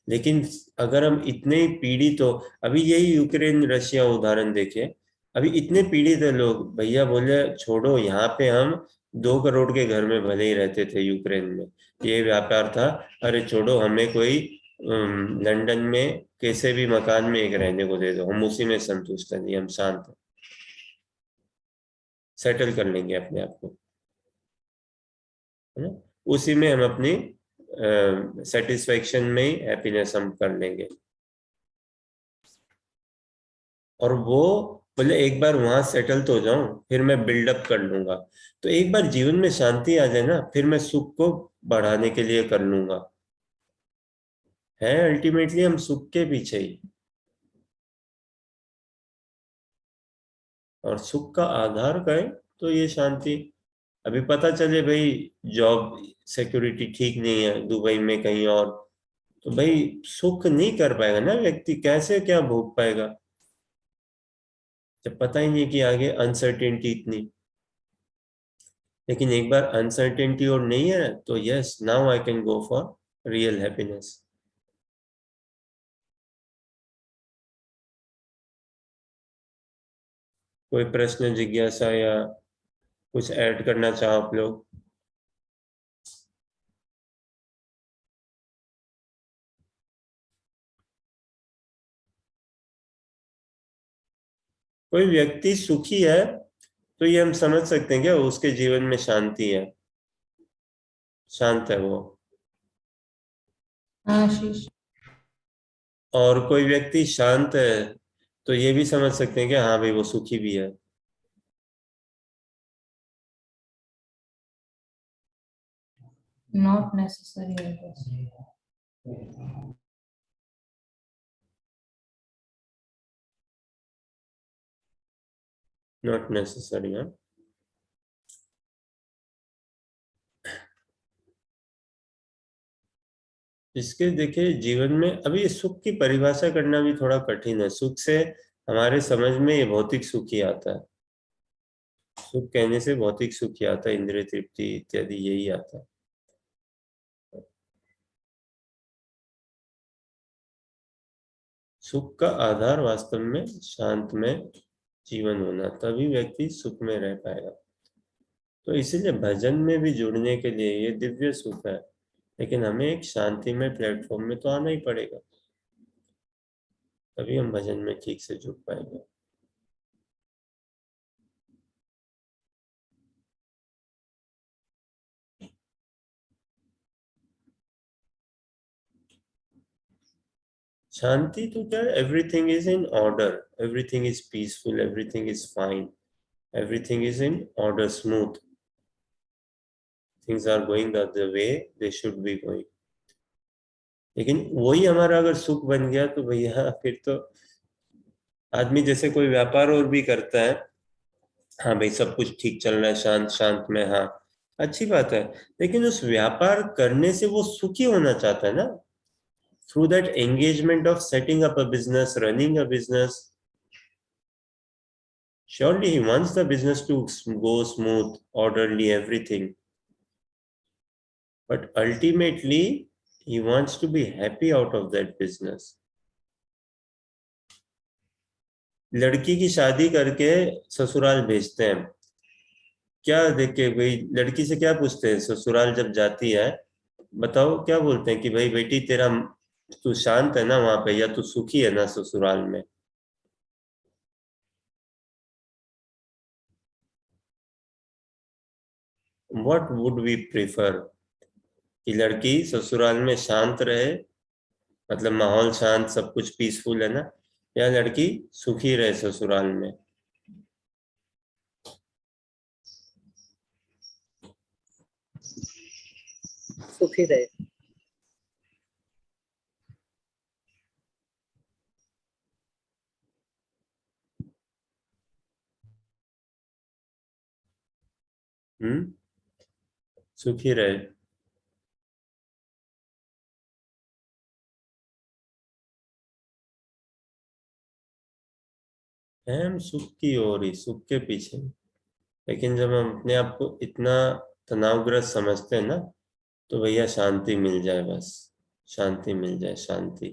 A: लेकिन अगर हम इतने पीड़ित हो, अभी यही यूक्रेन रशिया उदाहरण देखें, अभी इतने पीड़ित है लोग, भैया बोले छोड़ो, यहाँ पे हम 2 करोड़ के घर में भले ही रहते थे, यूक्रेन में ये व्यापार था, अरे छोड़ो, हमें कोई लंदन में कैसे भी मकान में एक रहने को दे दो, हम उसी में संतुष्ट हैं, हम शांत हैं, सेटल कर लेंगे अपने आप को, है ना, उसी में हम अपनी सेटिस्फेक्शन में ही हैप्पीनेस हम कर लेंगे। और वो बोले एक बार वहां सेटल तो हो जाऊं, फिर मैं बिल्डअप कर लूंगा। तो एक बार जीवन में शांति आ जाए ना, फिर मैं सुख को बढ़ाने के लिए कर लूंगा। है अल्टीमेटली हम सुख के पीछे ही, और सुख का आधार का है तो ये शांति। अभी पता चले भाई जॉब सिक्योरिटी ठीक नहीं है दुबई में कहीं और, तो भाई सुख नहीं कर पाएगा ना व्यक्ति, कैसे क्या भोग पाएगा जब पता ही नहीं कि आगे अनसर्टेनिटी इतनी। लेकिन एक बार अनसर्टेनिटी और नहीं है तो yes, now I can go for real happiness. कोई प्रश्न जिज्ञासा या कुछ ऐड करना चाहो आप लोग? कोई व्यक्ति सुखी है तो ये हम समझ सकते हैं क्या उसके जीवन में शांति है, शांत है वो।
B: आशीष,
A: और कोई व्यक्ति शांत है तो ये भी समझ सकते हैं कि हाँ भाई वो सुखी भी है।
B: not necessary, I guess.
A: Not necessary. हाँ, इसके देखिए जीवन में अभी सुख की परिभाषा करना भी थोड़ा कठिन है। सुख से हमारे समझ में ये भौतिक सुख ही आता है, सुख कहने से भौतिक सुख ही आता है, इंद्रिय तृप्ति इत्यादि यही आता है। सुख का आधार वास्तव में शांत में जीवन होना, तभी व्यक्ति सुख में रह पाएगा। तो इसीलिए भजन में भी जुड़ने के लिए ये दिव्य सुख है, लेकिन हमें एक शांति में प्लेटफॉर्म में तो आना ही पड़ेगा। तभी हम भजन में ठीक से जुड़ पाएंगे। शांति तो क्या, everything is in order, everything is peaceful, everything is fine, everything is in order, smooth, things are going the way they should be going। लेकिन वही हमारा अगर सुख बन गया तो भैया फिर तो आदमी जैसे कोई व्यापार और भी करता है, हाँ भाई सब कुछ ठीक चल रहा है, शांत शांत में, हाँ अच्छी बात है, लेकिन उस व्यापार करने से वो सुखी होना चाहता है ना, through that engagement of setting up a business, running a business. Surely he wants the business to go smooth, orderly, everything. But ultimately, he wants to be happy out of that business. लड़की की शादी करके ससुराल भेजते हैं, क्या देख के भाई, लड़की से क्या पूछते हैं ससुराल जब जाती है, बताओ क्या बोलते हैं कि भाई बेटी तेरा, तू शांत है ना वहां पे, या तू सुखी है ना ससुराल में? What would we prefer? कि लड़की ससुराल में शांत रहे, मतलब माहौल शांत, सब कुछ पीसफुल है ना, या लड़की सुखी रहे ससुराल में?
G: सुखी रहे।
A: सुखी रहे। हम सुख की ओर ही, सुख के पीछे। लेकिन जब हम अपने आप को इतना तनावग्रस्त समझते हैं ना, तो भैया शांति मिल जाए, बस शांति मिल जाए, शांति।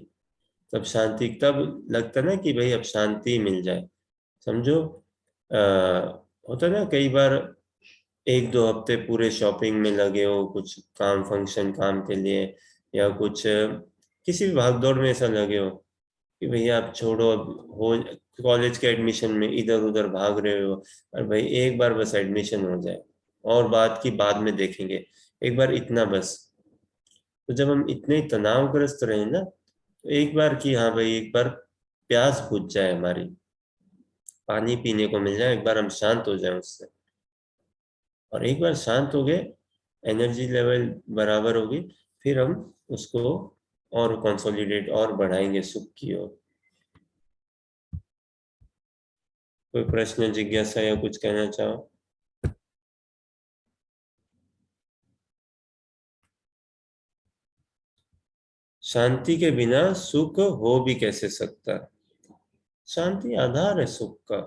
A: तब शांति, तब लगता ना कि भाई अब शांति मिल जाए। समझो होता ना कई बार, एक दो हफ्ते पूरे शॉपिंग में लगे हो, कुछ काम, फंक्शन काम के लिए, या कुछ किसी भी भागदौड़ में ऐसा लगे हो कि भैया आप छोड़ो, अब हो कॉलेज के एडमिशन में इधर उधर भाग रहे हो, और भाई एक बार बस एडमिशन हो जाए, और बात की बाद में देखेंगे, एक बार इतना बस। तो जब हम इतने तनावग्रस्त रहे ना, तो एक बार की, हाँ भाई एक बार प्यास बुझ जाए हमारी, पानी पीने को मिल जाए, एक बार हम शांत हो जाए उससे, और एक बार शांत हो गए, एनर्जी लेवल बराबर होगी, फिर हम उसको और कंसोलिडेट और बढ़ाएंगे सुख की ओर। कोई प्रश्न, जिज्ञासा या कुछ कहना चाहो? शांति के बिना सुख हो भी कैसे सकता है? शांति आधार है सुख का।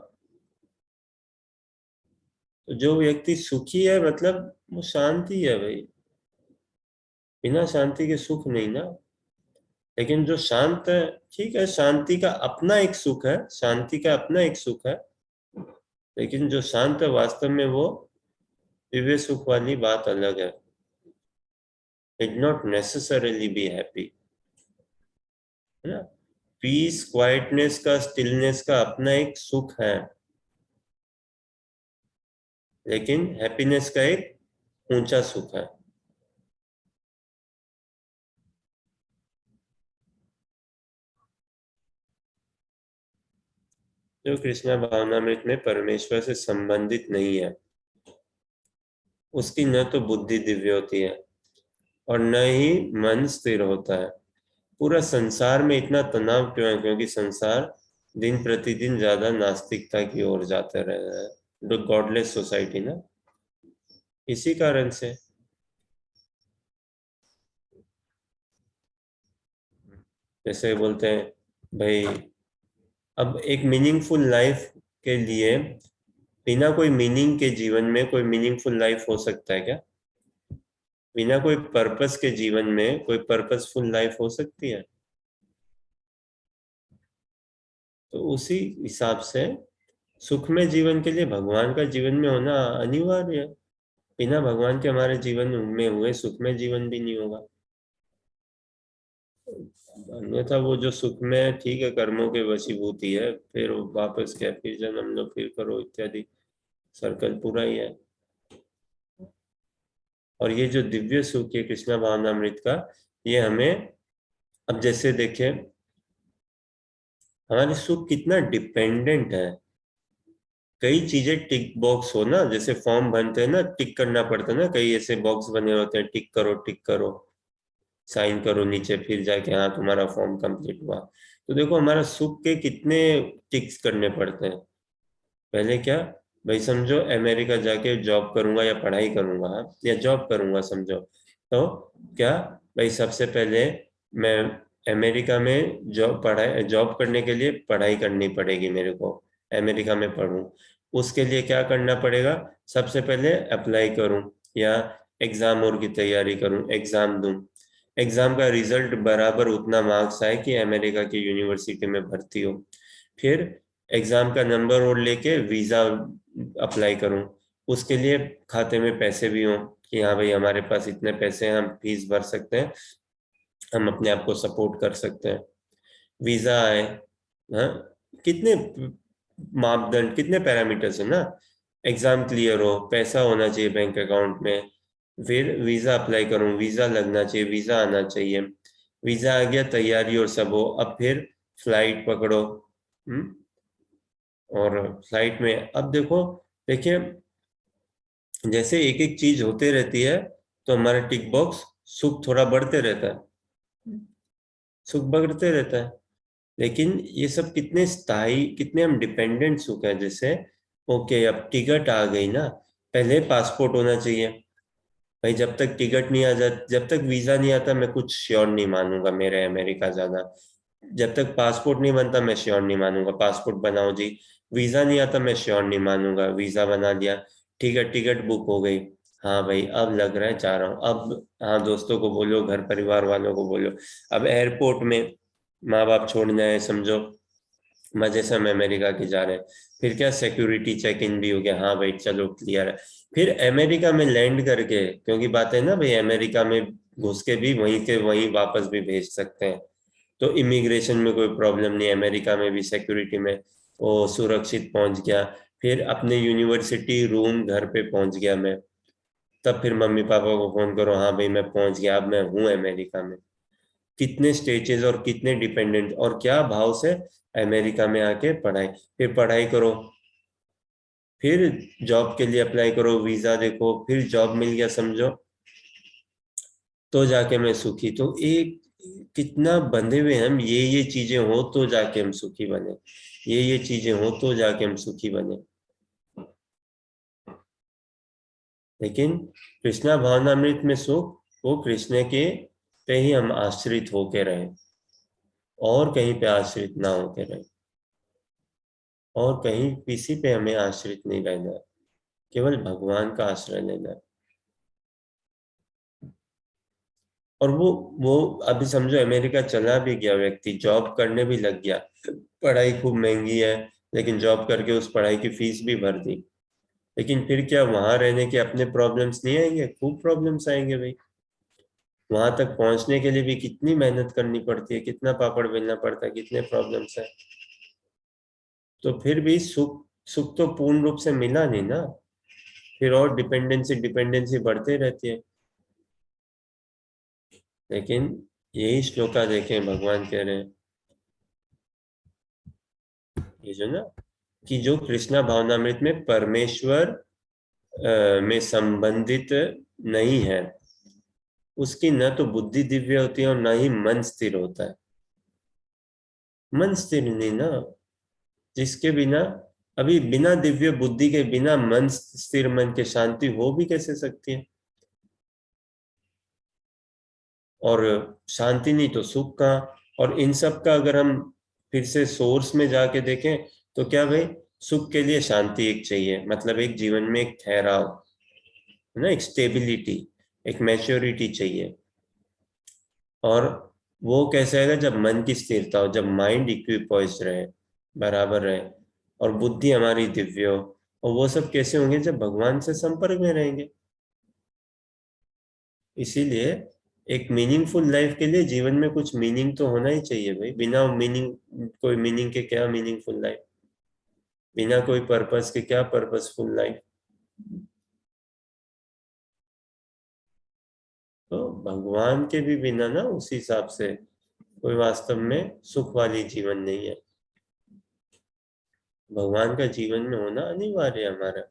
A: तो जो व्यक्ति सुखी है, मतलब वो शांति है भाई, बिना शांति के सुख नहीं ना। लेकिन जो शांत है, ठीक है, शांति का अपना एक सुख है, शांति का अपना एक सुख है, लेकिन जो शांत है वास्तव में वो दिव्य सुख वाली बात अलग है। It not necessarily be happy, है ना। पीस, क्वाइटनेस का, स्टिलनेस का अपना एक सुख है, लेकिन हैप्पीनेस का एक ऊंचा सुख है। जो कृष्णा भावनामृत में परमेश्वर से संबंधित नहीं है, उसकी न तो बुद्धि दिव्य होती है और न ही मन स्थिर होता है। पूरा संसार में इतना तनाव क्यों है? क्योंकि संसार दिन प्रतिदिन ज्यादा नास्तिकता की ओर जाता रह रहा है, जो गॉडलेस सोसाइटी ना, इसी कारण से। जैसे बोलते हैं भाई, अब एक मीनिंगफुल लाइफ के लिए बिना कोई मीनिंग के जीवन में कोई मीनिंगफुल लाइफ हो सकता है क्या? बिना कोई पर्पस के जीवन में कोई पर्पसफुल लाइफ हो सकती है? तो उसी हिसाब से सुखमय जीवन के लिए भगवान का जीवन में होना अनिवार्य है। बिना भगवान के हमारे जीवन में हुए सुखमय जीवन भी नहीं होगा। अन्यथा वो जो सुख में ठीक है कर्मों के वशीभूति है, फिर वापस क्या, फिर जन्म लो, फिर करो इत्यादि, सर्कल पूरा ही है। और ये जो दिव्य सुख है कृष्णा भावनामृत का, ये हमें, अब जैसे देखें हमारे सुख कितना डिपेंडेंट है। कई चीजें टिक बॉक्स हो ना, जैसे फॉर्म भरते हैं ना, टिक करना पड़ता है ना, कई ऐसे बॉक्स बने होते हैं, टिक करो साइन करो नीचे, फिर जाके हाँ तुम्हारा फॉर्म कंप्लीट हुआ। तो देखो हमारा सुख के कितने टिक्स करने पड़ते हैं। पहले क्या, भाई समझो अमेरिका जाके जॉब करूंगा या पढ़ाई करूंगा या जॉब करूंगा समझो, तो क्या, भाई सबसे पहले मैं अमेरिका में जॉब करने के लिए पढ़ाई करनी पड़ेगी मेरे को, अमेरिका में पढ़ूं, उसके लिए क्या करना पड़ेगा, सबसे पहले अप्लाई करूं या एग्जाम और की तैयारी करूं, एग्जाम दूं, एग्जाम का रिजल्ट बराबर उतना मार्क्स आए कि अमेरिका की यूनिवर्सिटी में भर्ती हो, फिर एग्जाम का नंबर और लेके वीजा अप्लाई करूं, उसके लिए खाते में पैसे भी हों कि हाँ भाई हमारे पास इतने पैसे हैं, हम फीस भर सकते हैं, हम अपने आप को सपोर्ट कर सकते हैं, वीजा आए, हाँ कितने मापदंड, कितने पैरामीटर्स है ना, एग्जाम क्लियर हो, पैसा होना चाहिए बैंक अकाउंट में, फिर वीजा अप्लाई करूं, वीजा लगना चाहिए, वीजा आना चाहिए, वीजा आ गया, तैयारी और सब हो, अब फिर फ्लाइट पकड़ो, और फ्लाइट में अब देखो, देखिए जैसे एक एक चीज होते रहती है तो हमारा टिक बॉक्स सुख थोड़ा बढ़ते रहता है, सुख बढ़ते रहता है, लेकिन ये सब कितने स्थायी, कितने हम डिपेंडेंट सुख है। जैसे ओके अब टिकट आ गई ना, पहले पासपोर्ट होना चाहिए, भाई जब तक टिकट नहीं आ जा, जब तक वीजा नहीं आता मैं कुछ श्योर नहीं मानूंगा मेरे अमेरिका जाना, जब तक पासपोर्ट नहीं बनता मैं श्योर नहीं मानूंगा, पासपोर्ट बनाओ जी, वीजा नहीं आता मैं श्योर नहीं मानूंगा, वीजा बना दिया, ठीक है टिकट बुक हो गई, हाँ भाई अब लग रहा है जा रहा हूँ, अब हाँ दोस्तों को बोलो, घर परिवार वालों को बोलो, अब एयरपोर्ट में माँ बाप छोड़ना है समझो, मजे से हम अमेरिका की जा रहे हैं, फिर क्या सिक्योरिटी चेक इन भी हो गया, हाँ भाई चलो क्लियर है, फिर अमेरिका में लैंड करके, क्योंकि बात है ना भाई अमेरिका में घुस के भी वहीं के वहीं वापस भी भेज सकते हैं, तो इमिग्रेशन में कोई प्रॉब्लम नहीं, अमेरिका में भी सिक्योरिटी में वो सुरक्षित पहुंच गया, फिर अपने यूनिवर्सिटी रूम घर पे पहुंच गया मैं, तब फिर मम्मी पापा को फोन करो, हाँ भाई मैं पहुंच गया, अब मैं हूँ अमेरिका में, कितने स्टेजेस और कितने डिपेंडेंट, और क्या भाव से अमेरिका में आके पढ़ाई, फिर पढ़ाई करो, फिर जॉब के लिए अप्लाई करो, वीजा देखो, फिर जॉब मिल गया समझो, तो जाके मैं सुखी, तो एक कितना बंधे हुए हम, ये चीजें हो तो जाके हम सुखी बने, ये चीजें हो तो जाके हम सुखी बने, लेकिन कृष्णा भावनामृत में सुख वो कृष्ण के पे ही हम आश्रित होके रहे, और कहीं पे आश्रित ना होके रहे, और कहीं किसी पे हमें आश्रित नहीं रहना, केवल भगवान का आश्रय लेना। और वो अभी समझो अमेरिका चला भी गया व्यक्ति, जॉब करने भी लग गया, पढ़ाई खूब महंगी है, लेकिन जॉब करके उस पढ़ाई की फीस भी भर दी, लेकिन फिर क्या वहां रहने के अपने प्रॉब्लम्स नहीं आएंगे, खूब प्रॉब्लम्स आएंगे भाई, वहां तक पहुंचने के लिए भी कितनी मेहनत करनी पड़ती है, कितना पापड़ बेलना पड़ता है, कितने प्रॉब्लम्स है, तो फिर भी सुख, सुख तो पूर्ण रूप से मिला नहीं ना, फिर और डिपेंडेंसी डिपेंडेंसी बढ़ते रहती है। लेकिन यही श्लोका देखें, भगवान कह रहे हैं ये जो ना, कि जो कृष्णा भावनामृत में परमेश्वर में संबंधित नहीं है, उसकी न तो बुद्धि दिव्य होती है और न ही मन स्थिर होता है, मन स्थिर नहीं ना, जिसके बिना, अभी बिना दिव्य बुद्धि के, बिना मन स्थिर मन के शांति हो भी कैसे सकती है, और शांति नहीं तो सुख कहाँ, और इन सब का अगर हम फिर से सोर्स में जाके देखें तो क्या भाई, सुख के लिए शांति एक चाहिए, मतलब एक जीवन में एक ठहराव है ना, एक स्टेबिलिटी, एक मैच्योरिटी चाहिए, और वो कैसे आएगा, जब मन की स्थिरता हो, जब माइंड इक्विपॉइज रहे, बराबर रहे, और बुद्धि हमारी दिव्य हो, और वो सब कैसे होंगे, जब भगवान से संपर्क में रहेंगे। इसीलिए एक मीनिंगफुल लाइफ के लिए जीवन में कुछ मीनिंग तो होना ही चाहिए भाई। बिना मीनिंग, कोई मीनिंग के क्या मीनिंगफुल लाइफ, बिना कोई पर्पस के क्या पर्पसफुल लाइफ। तो भगवान के भी बिना ना उस हिसाब से कोई वास्तव में सुख वाली जीवन नहीं है। भगवान का जीवन में होना अनिवार्य है हमारा।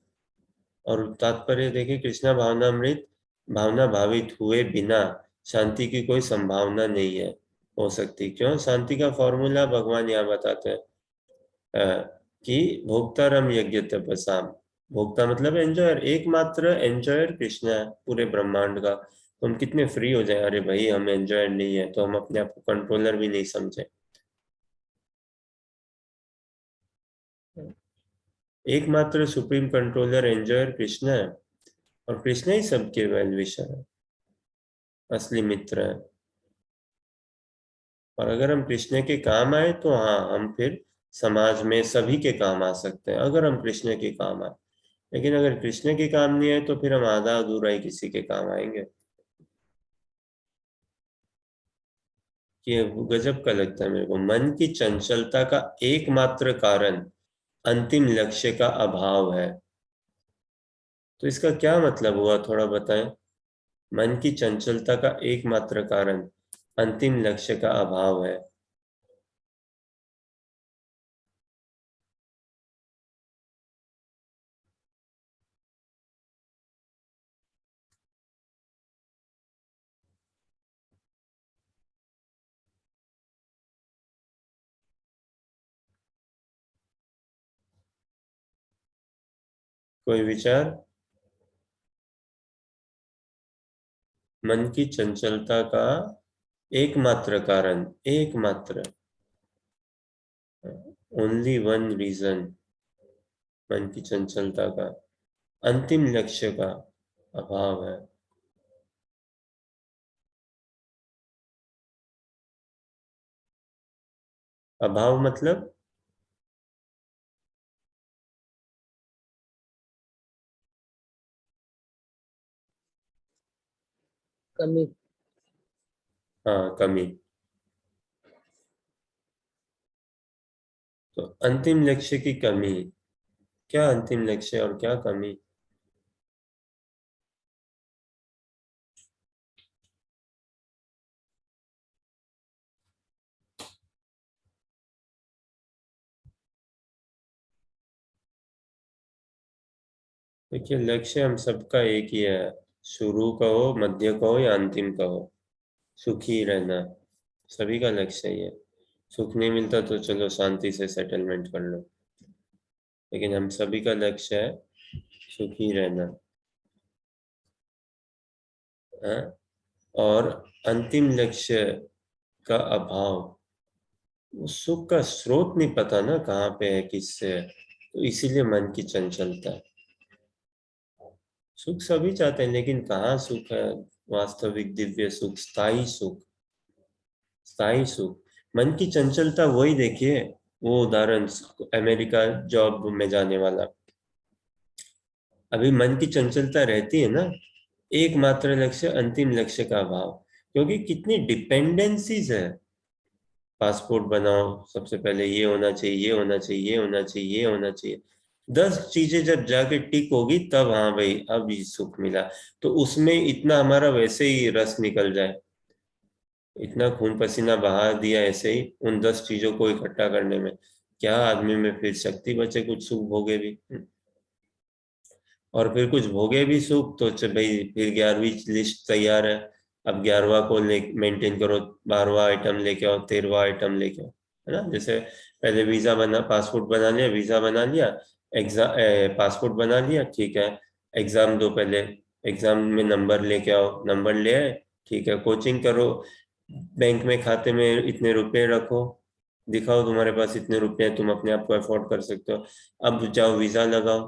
A: और तात्पर्य देखिए, कृष्णा भावनामृत, भावना भावित हुए बिना शांति की कोई संभावना नहीं है हो सकती। क्यों? शांति का फॉर्मूला भगवान यहाँ बताते हैं कि भोक्तारम यज्ञ तपसाम। भोक्ता मतलब एंजॉयर, एकमात्र एंजॉयर कृष्ण है पूरे ब्रह्मांड का। तो हम कितने फ्री हो जाए, अरे भाई हम एंजॉयर नहीं है तो हम अपने आप को कंट्रोलर भी नहीं समझे। एकमात्र सुप्रीम कंट्रोलर एंजॉयर कृष्ण है, और कृष्ण ही सबके वेल विशर है, असली मित्र है। और अगर हम कृष्ण के काम आए तो हाँ, हम फिर समाज में सभी के काम आ सकते हैं, अगर हम कृष्ण के काम आए। लेकिन अगर कृष्ण के काम नहीं आए तो फिर हम आधा अधूरा ही किसी के काम आएंगे। ये गजब का लगता है मेरे को। मन की चंचलता का एकमात्र कारण अंतिम लक्ष्य का अभाव है। तो इसका क्या मतलब हुआ, थोड़ा बताएं। मन की चंचलता का एकमात्र कारण अंतिम लक्ष्य का अभाव है। कोई विचार? मन की चंचलता का एकमात्र कारण, एकमात्र, ओनली वन रीजन, मन की चंचलता का अंतिम लक्ष्य का अभाव है। अभाव मतलब
G: कमी।
A: हाँ, कमी। तो अंतिम लक्ष्य की कमी, क्या अंतिम लक्ष्य और क्या कमी? देखिए, लक्ष्य हम सबका एक ही है, शुरू कहो, मध्य कहो या अंतिम कहो, सुखी रहना। सभी का लक्ष्य ही है। सुख नहीं मिलता तो चलो शांति से सेटलमेंट कर लो, लेकिन हम सभी का लक्ष्य है सुखी रहना। हाँ? और अंतिम लक्ष्य का अभाव, वो सुख का स्रोत नहीं पता ना कहाँ पे है, किससे है, तो इसीलिए मन की चंचलता है। सुख सभी चाहते हैं, लेकिन कहाँ सुख है, वास्तविक दिव्य सुख, स्थायी सुख, स्थायी सुख। मन की चंचलता वही देखिए, वो उदाहरण अमेरिका जॉब में जाने वाला, अभी मन की चंचलता रहती है ना, एकमात्र लक्ष्य अंतिम लक्ष्य का अभाव। क्योंकि कितनी डिपेंडेंसीज है। पासपोर्ट बनाओ, सबसे पहले ये होना चाहिए, ये होना चाहिए, ये होना चाहिए, ये होना चाहिए। 10 चीजें जब जाके टिक होगी तब हाँ भाई अब ये सुख मिला। तो उसमें इतना हमारा वैसे ही रस निकल जाए, इतना खून पसीना बहा दिया ऐसे ही उन 10 चीजों को इकट्ठा करने में, क्या आदमी में फिर शक्ति बचे कुछ सुख भोगे भी। और फिर कुछ भोगे भी सुख तो भाई फिर 11वीं लिस्ट तैयार है। अब 11वां को ले मेंटेन करो, 12वां आइटम लेके आओ, 13वां आइटम लेके आओ, है ना। जैसे पहले वीजा बना, पासपोर्ट बना लिया, वीजा बना लिया, एग्जाम, पासपोर्ट बना लिया, ठीक है, एग्जाम दो पहले, एग्जाम में नंबर लेके आओ, नंबर ले आए, ठीक है, कोचिंग करो, बैंक में खाते में इतने रुपए रखो, दिखाओ तुम्हारे पास इतने रुपए हैं, तुम अपने आप को अफोर्ड कर सकते हो। अब जाओ वीजा लगाओ।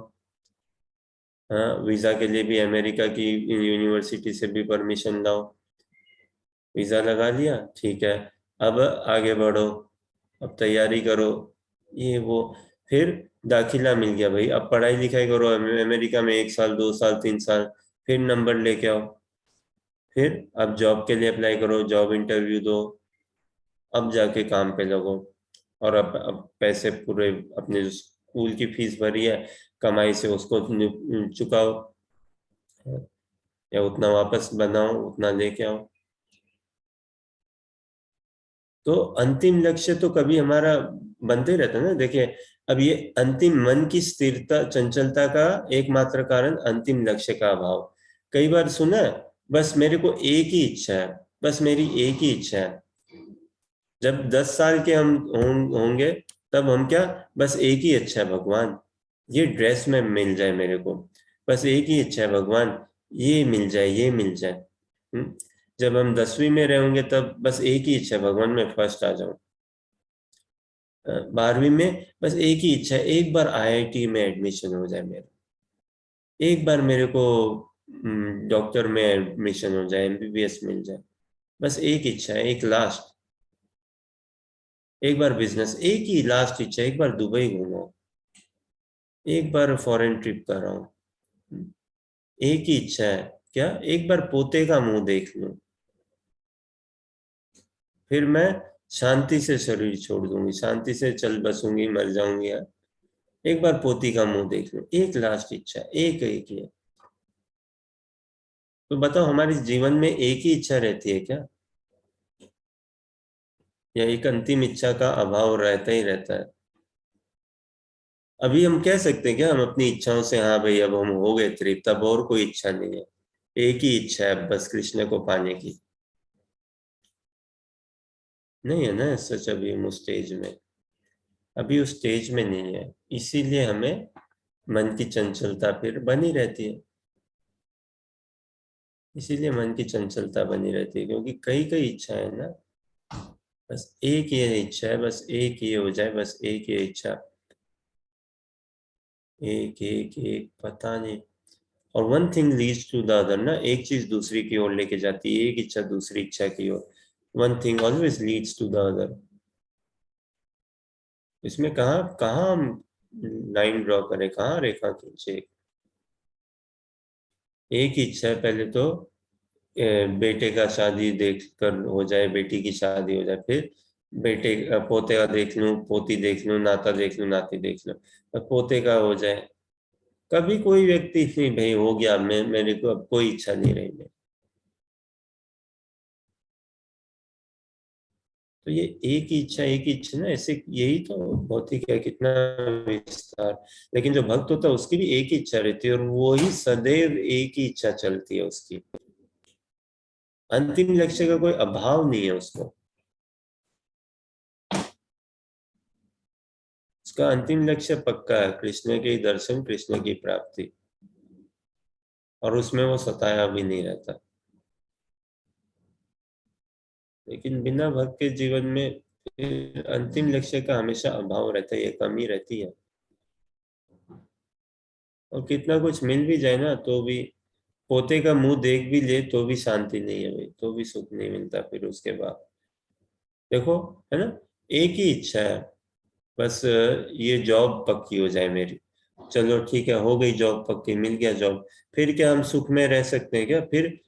A: हाँ, वीजा के लिए भी अमेरिका की यूनिवर्सिटी से भी परमिशन लाओ, वीजा लगा लिया, ठीक है, अब आगे बढ़ो, अब तैयारी करो, ये वो, फिर दाखिला मिल गया भाई, अब पढ़ाई लिखाई करो अमेरिका में 1 साल 2 साल 3 साल, फिर नंबर लेके आओ, फिर अब जॉब के लिए अप्लाई करो, जॉब इंटरव्यू दो, अब जाके काम पे लगो, और अब पैसे पूरे अपने जो स्कूल की फीस भरी है कमाई से उसको चुकाओ, या उतना वापस बनाओ, उतना लेके आओ। तो अंतिम लक्ष्य तो कभी हमारा बनते रहता है ना। देखिए, अब ये अंतिम मन की स्थिरता चंचलता का एकमात्र कारण अंतिम लक्ष्य का अभाव। कई बार सुना है, बस मेरे को एक ही इच्छा है, बस मेरी एक ही इच्छा है। जब 10 साल के हम होंगे तब हम क्या, बस एक ही इच्छा है भगवान, ये ड्रेस में मिल जाए मेरे को, बस एक ही इच्छा है भगवान, ये मिल जाए, ये मिल जाए। जब हम 10वीं में रहेंगे तब बस एक ही इच्छा है भगवान, मैं फर्स्ट आ जाऊं। 12वीं में बस एक ही इच्छा है, एक बार IIT में एडमिशन हो जाए मेरा, एक बार मेरे को डॉक्टर में एडमिशन हो जाए, MBBS मिल जाए, बस एक इच्छा है, एक लास्ट, एक बार बिजनेस, एक ही लास्ट इच्छा, एक बार दुबई घूमो, एक बार फॉरेन ट्रिप कर रहा हूँ, एक ही इच्छा है क्या, एक बार पोते का मुंह देख लूं, फिर मैं शांति से शरीर छोड़ दूंगी, शांति से चल बसूंगी, मर जाऊंगी यार, एक बार पोती का मुंह देख लूं, एक लास्ट इच्छा, एक एक ही है। तो बताओ, हमारे जीवन में एक ही इच्छा रहती है क्या, या एक अंतिम इच्छा का अभाव रहता ही रहता है? अभी हम कह सकते हैं क्या हम अपनी इच्छाओं से, हाँ भाई अब हम हो गए तृप्त, अब और कोई इच्छा नहीं है, एक ही इच्छा है बस कृष्ण को पाने की? नहीं है ना सच, अभी हम उस स्टेज में, अभी उस स्टेज में नहीं है, इसीलिए हमें मन की चंचलता फिर बनी रहती है, इसीलिए मन की चंचलता बनी रहती है, क्योंकि कई कई इच्छा है ना, बस एक ये इच्छा है, बस एक ये हो जाए, बस एक ये इच्छा, एक एक एक पता नहीं। और one thing leads to the other ना, एक चीज दूसरी की ओर लेके जाती है, एक इच्छा दूसरी इच्छा की ओर, one thing always leads to the other. इसमें कहाँ कहाँ हम लाइन ड्रॉ करें, कहाँ रेखा खींचे? एक ही इच्छा है, पहले तो बेटे का शादी देख कर हो जाए, बेटी की शादी हो जाए, फिर बेटे पोते का देख लूं, पोती देख लूं, नाता देख लूं, नाती देख लूं, अब पोते का हो जाए। कभी कोई व्यक्ति नहीं भाई हो गया, मैं मेरे को अब कोई इच्छा नहीं रही मेरी। तो ये एक ही इच्छा, एक ही इच्छा ना, ऐसे यही तो भौतिक है, कितना विस्तार। लेकिन जो भक्त होता है उसकी भी एक ही इच्छा रहती है, और वो ही सदैव एक ही इच्छा चलती है उसकी, अंतिम लक्ष्य का कोई अभाव नहीं है उसको। उसका अंतिम लक्ष्य पक्का है, कृष्ण के दर्शन, कृष्ण की प्राप्ति, और उसमें वो सताया भी नहीं रहता। लेकिन बिना भक्त के जीवन में अंतिम लक्ष्य का हमेशा अभाव रहता है, ये कमी रहती है। और कितना कुछ मिल भी जाए ना तो भी, पोते का मुंह देख भी ले तो भी शांति नहीं है भाई, तो भी सुख नहीं मिलता फिर उसके बाद। देखो, है ना, एक ही इच्छा है, बस ये जॉब पक्की हो जाए मेरी, चलो ठीक है, हो गई जॉब पक्की, मिल गया जॉब, फिर क्या हम सुख में रह सकते हैं क्या? फिर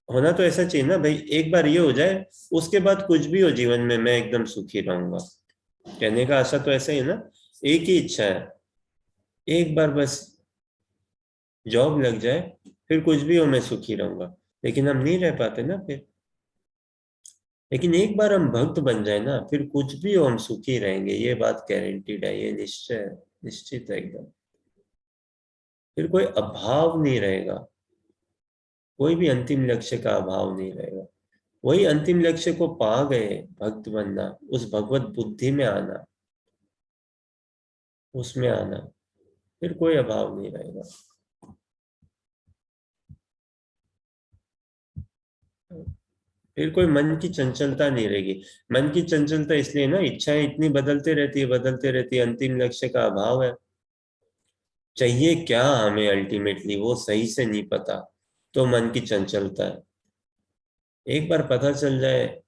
A: होना तो ऐसा चाहिए ना भाई, एक बार ये हो जाए, उसके बाद कुछ भी हो जीवन में मैं एकदम सुखी रहूंगा। कहने का आशा तो ऐसा ही है ना, एक ही इच्छा है, एक बार बस जॉब लग जाए, फिर कुछ भी हो मैं सुखी रहूंगा। लेकिन हम नहीं रह पाते ना फिर। लेकिन एक बार हम भक्त बन जाए ना, फिर कुछ भी हो हम सुखी रहेंगे, ये बात गारंटीड है, ये निश्चय है, निश्चित है एकदम। फिर कोई अभाव नहीं रहेगा, कोई भी अंतिम लक्ष्य का अभाव नहीं रहेगा। वही अंतिम लक्ष्य को पा गए, भक्त बनना, उस भगवत बुद्धि में आना, उसमें आना, फिर कोई अभाव नहीं रहेगा। फिर कोई मन की चंचलता नहीं रहेगी। मन की चंचलता इसलिए ना, इच्छाएं इतनी बदलते रहती है, बदलते रहती है, अंतिम लक्ष्य का अभाव है। चाहिए क्या हमें अल्टीमेटली वो सही से नहीं पता, तो मन की चंचलता है। एक बार पता चल जाए,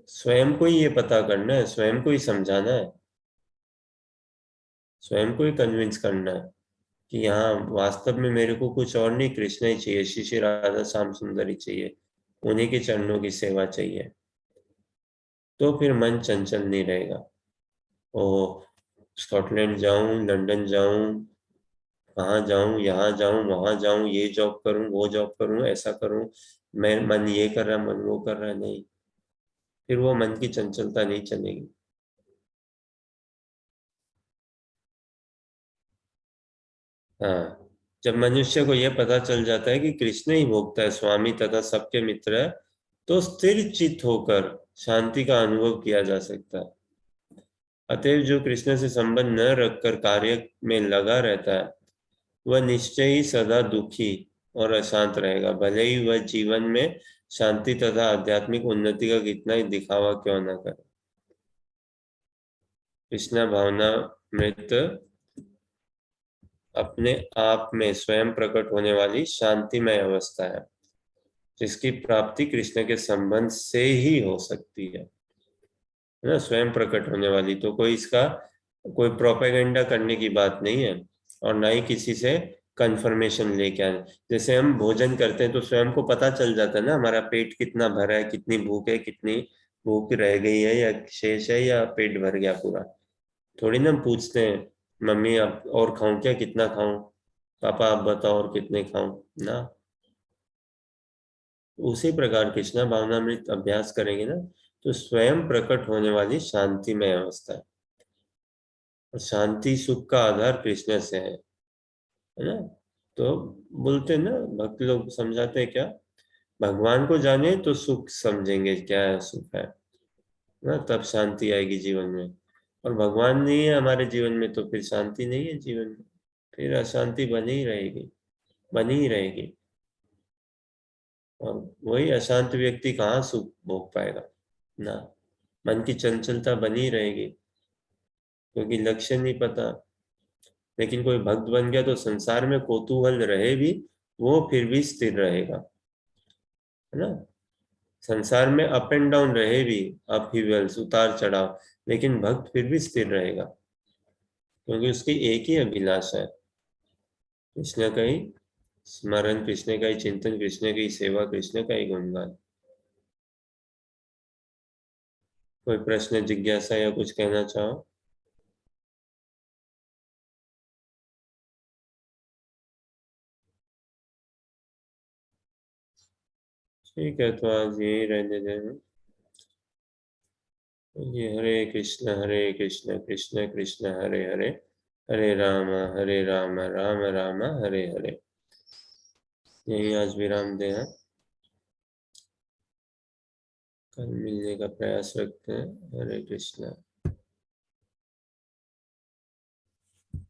A: स्वयं को ही ये पता करना है, स्वयं को ही समझाना है, स्वयं को ही कन्विंस करना है कि यहाँ वास्तव में मेरे को कुछ और नहीं, कृष्ण ही चाहिए, श्री श्री राधा श्याम सुंदर ही चाहिए। उन्हीं के चरणों की सेवा चाहिए, तो फिर मन चंचल नहीं रहेगा। ओ स्कॉटलैंड जाऊं, लंदन जाऊं, कहाँ जाऊं, यहाँ जाऊं, वहां जाऊं, ये जॉब करूं, वो जॉब करूं, ऐसा करूं, मैं मन ये कर रहा, मन वो कर रहा, नहीं, फिर वो मन की चंचलता नहीं चलेगी। हाँ, जब मनुष्य को यह पता चल जाता है कि कृष्ण ही भोगता है, स्वामी तथा सबके मित्र है, तो स्थिर चित्त होकर शांति का अनुभव किया जा सकता है। अतएव जो कृष्ण से संबंध न रखकर कार्य में लगा रहता है, वह निश्चय ही सदा दुखी और अशांत रहेगा, भले ही वह जीवन में शांति तथा आध्यात्मिक उन्नति का कितना ही दिखावा क्यों न करे। कृष्ण भावनामृत अपने आप में स्वयं प्रकट होने वाली शांतिमय अवस्था है, जिसकी प्राप्ति कृष्ण के संबंध से ही हो सकती है ना। स्वयं प्रकट होने वाली, तो कोई इसका कोई प्रोपेगेंडा करने की बात नहीं है, और ना ही किसी से कंफर्मेशन लेके आना। जैसे हम भोजन करते हैं तो स्वयं को पता चल जाता है ना, हमारा पेट कितना भरा है, कितनी भूख है, कितनी भूख रह गई है या शेष है, या पेट भर गया पूरा। थोड़ी ना हम पूछते हैं मम्मी अब और खाऊं क्या, कितना खाऊं, पापा आप बताओ और कितने खाऊं ना। उसी प्रकार कृष्णा भावनामृत अभ्यास करेंगे ना, तो स्वयं प्रकट होने वाली शांतिमय अवस्था है, और शांति सुख का आधार कृष्ण से है ना। तो बोलते हैं ना भक्त लोग, समझाते हैं क्या, भगवान को जाने तो सुख समझेंगे क्या है सुख है ना, तब शांति आएगी जीवन में। और भगवान नहीं है हमारे जीवन में तो फिर शांति नहीं है जीवन में, फिर अशांति बनी ही रहेगी, बनी ही रहेगी। और वही अशांत व्यक्ति कहाँ सुख भोग पाएगा ना, मन की चंचलता बनी रहेगी, क्योंकि लक्ष्य नहीं पता। लेकिन कोई भक्त बन गया तो संसार में कौतूहल रहे भी, वो फिर भी स्थिर रहेगा, है ना। संसार में अप एंड डाउन रहे भी, अपहीवल्स, उतार चढ़ाव, लेकिन भक्त फिर भी स्थिर रहेगा, क्योंकि उसकी एक ही अभिलाषा है, कृष्ण का ही स्मरण, कृष्ण का ही चिंतन, कृष्ण की सेवा, कृष्ण का ही गुणगान। कोई प्रश्न, जिज्ञासा या कुछ कहना चाहो? ठीक है, तो आज यही रहने देना। ये हरे कृष्ण कृष्ण कृष्ण हरे हरे, हरे राम राम राम हरे हरे। यही आज विराम देना, कल मिलने का प्रयास रखते हैं। हरे कृष्ण।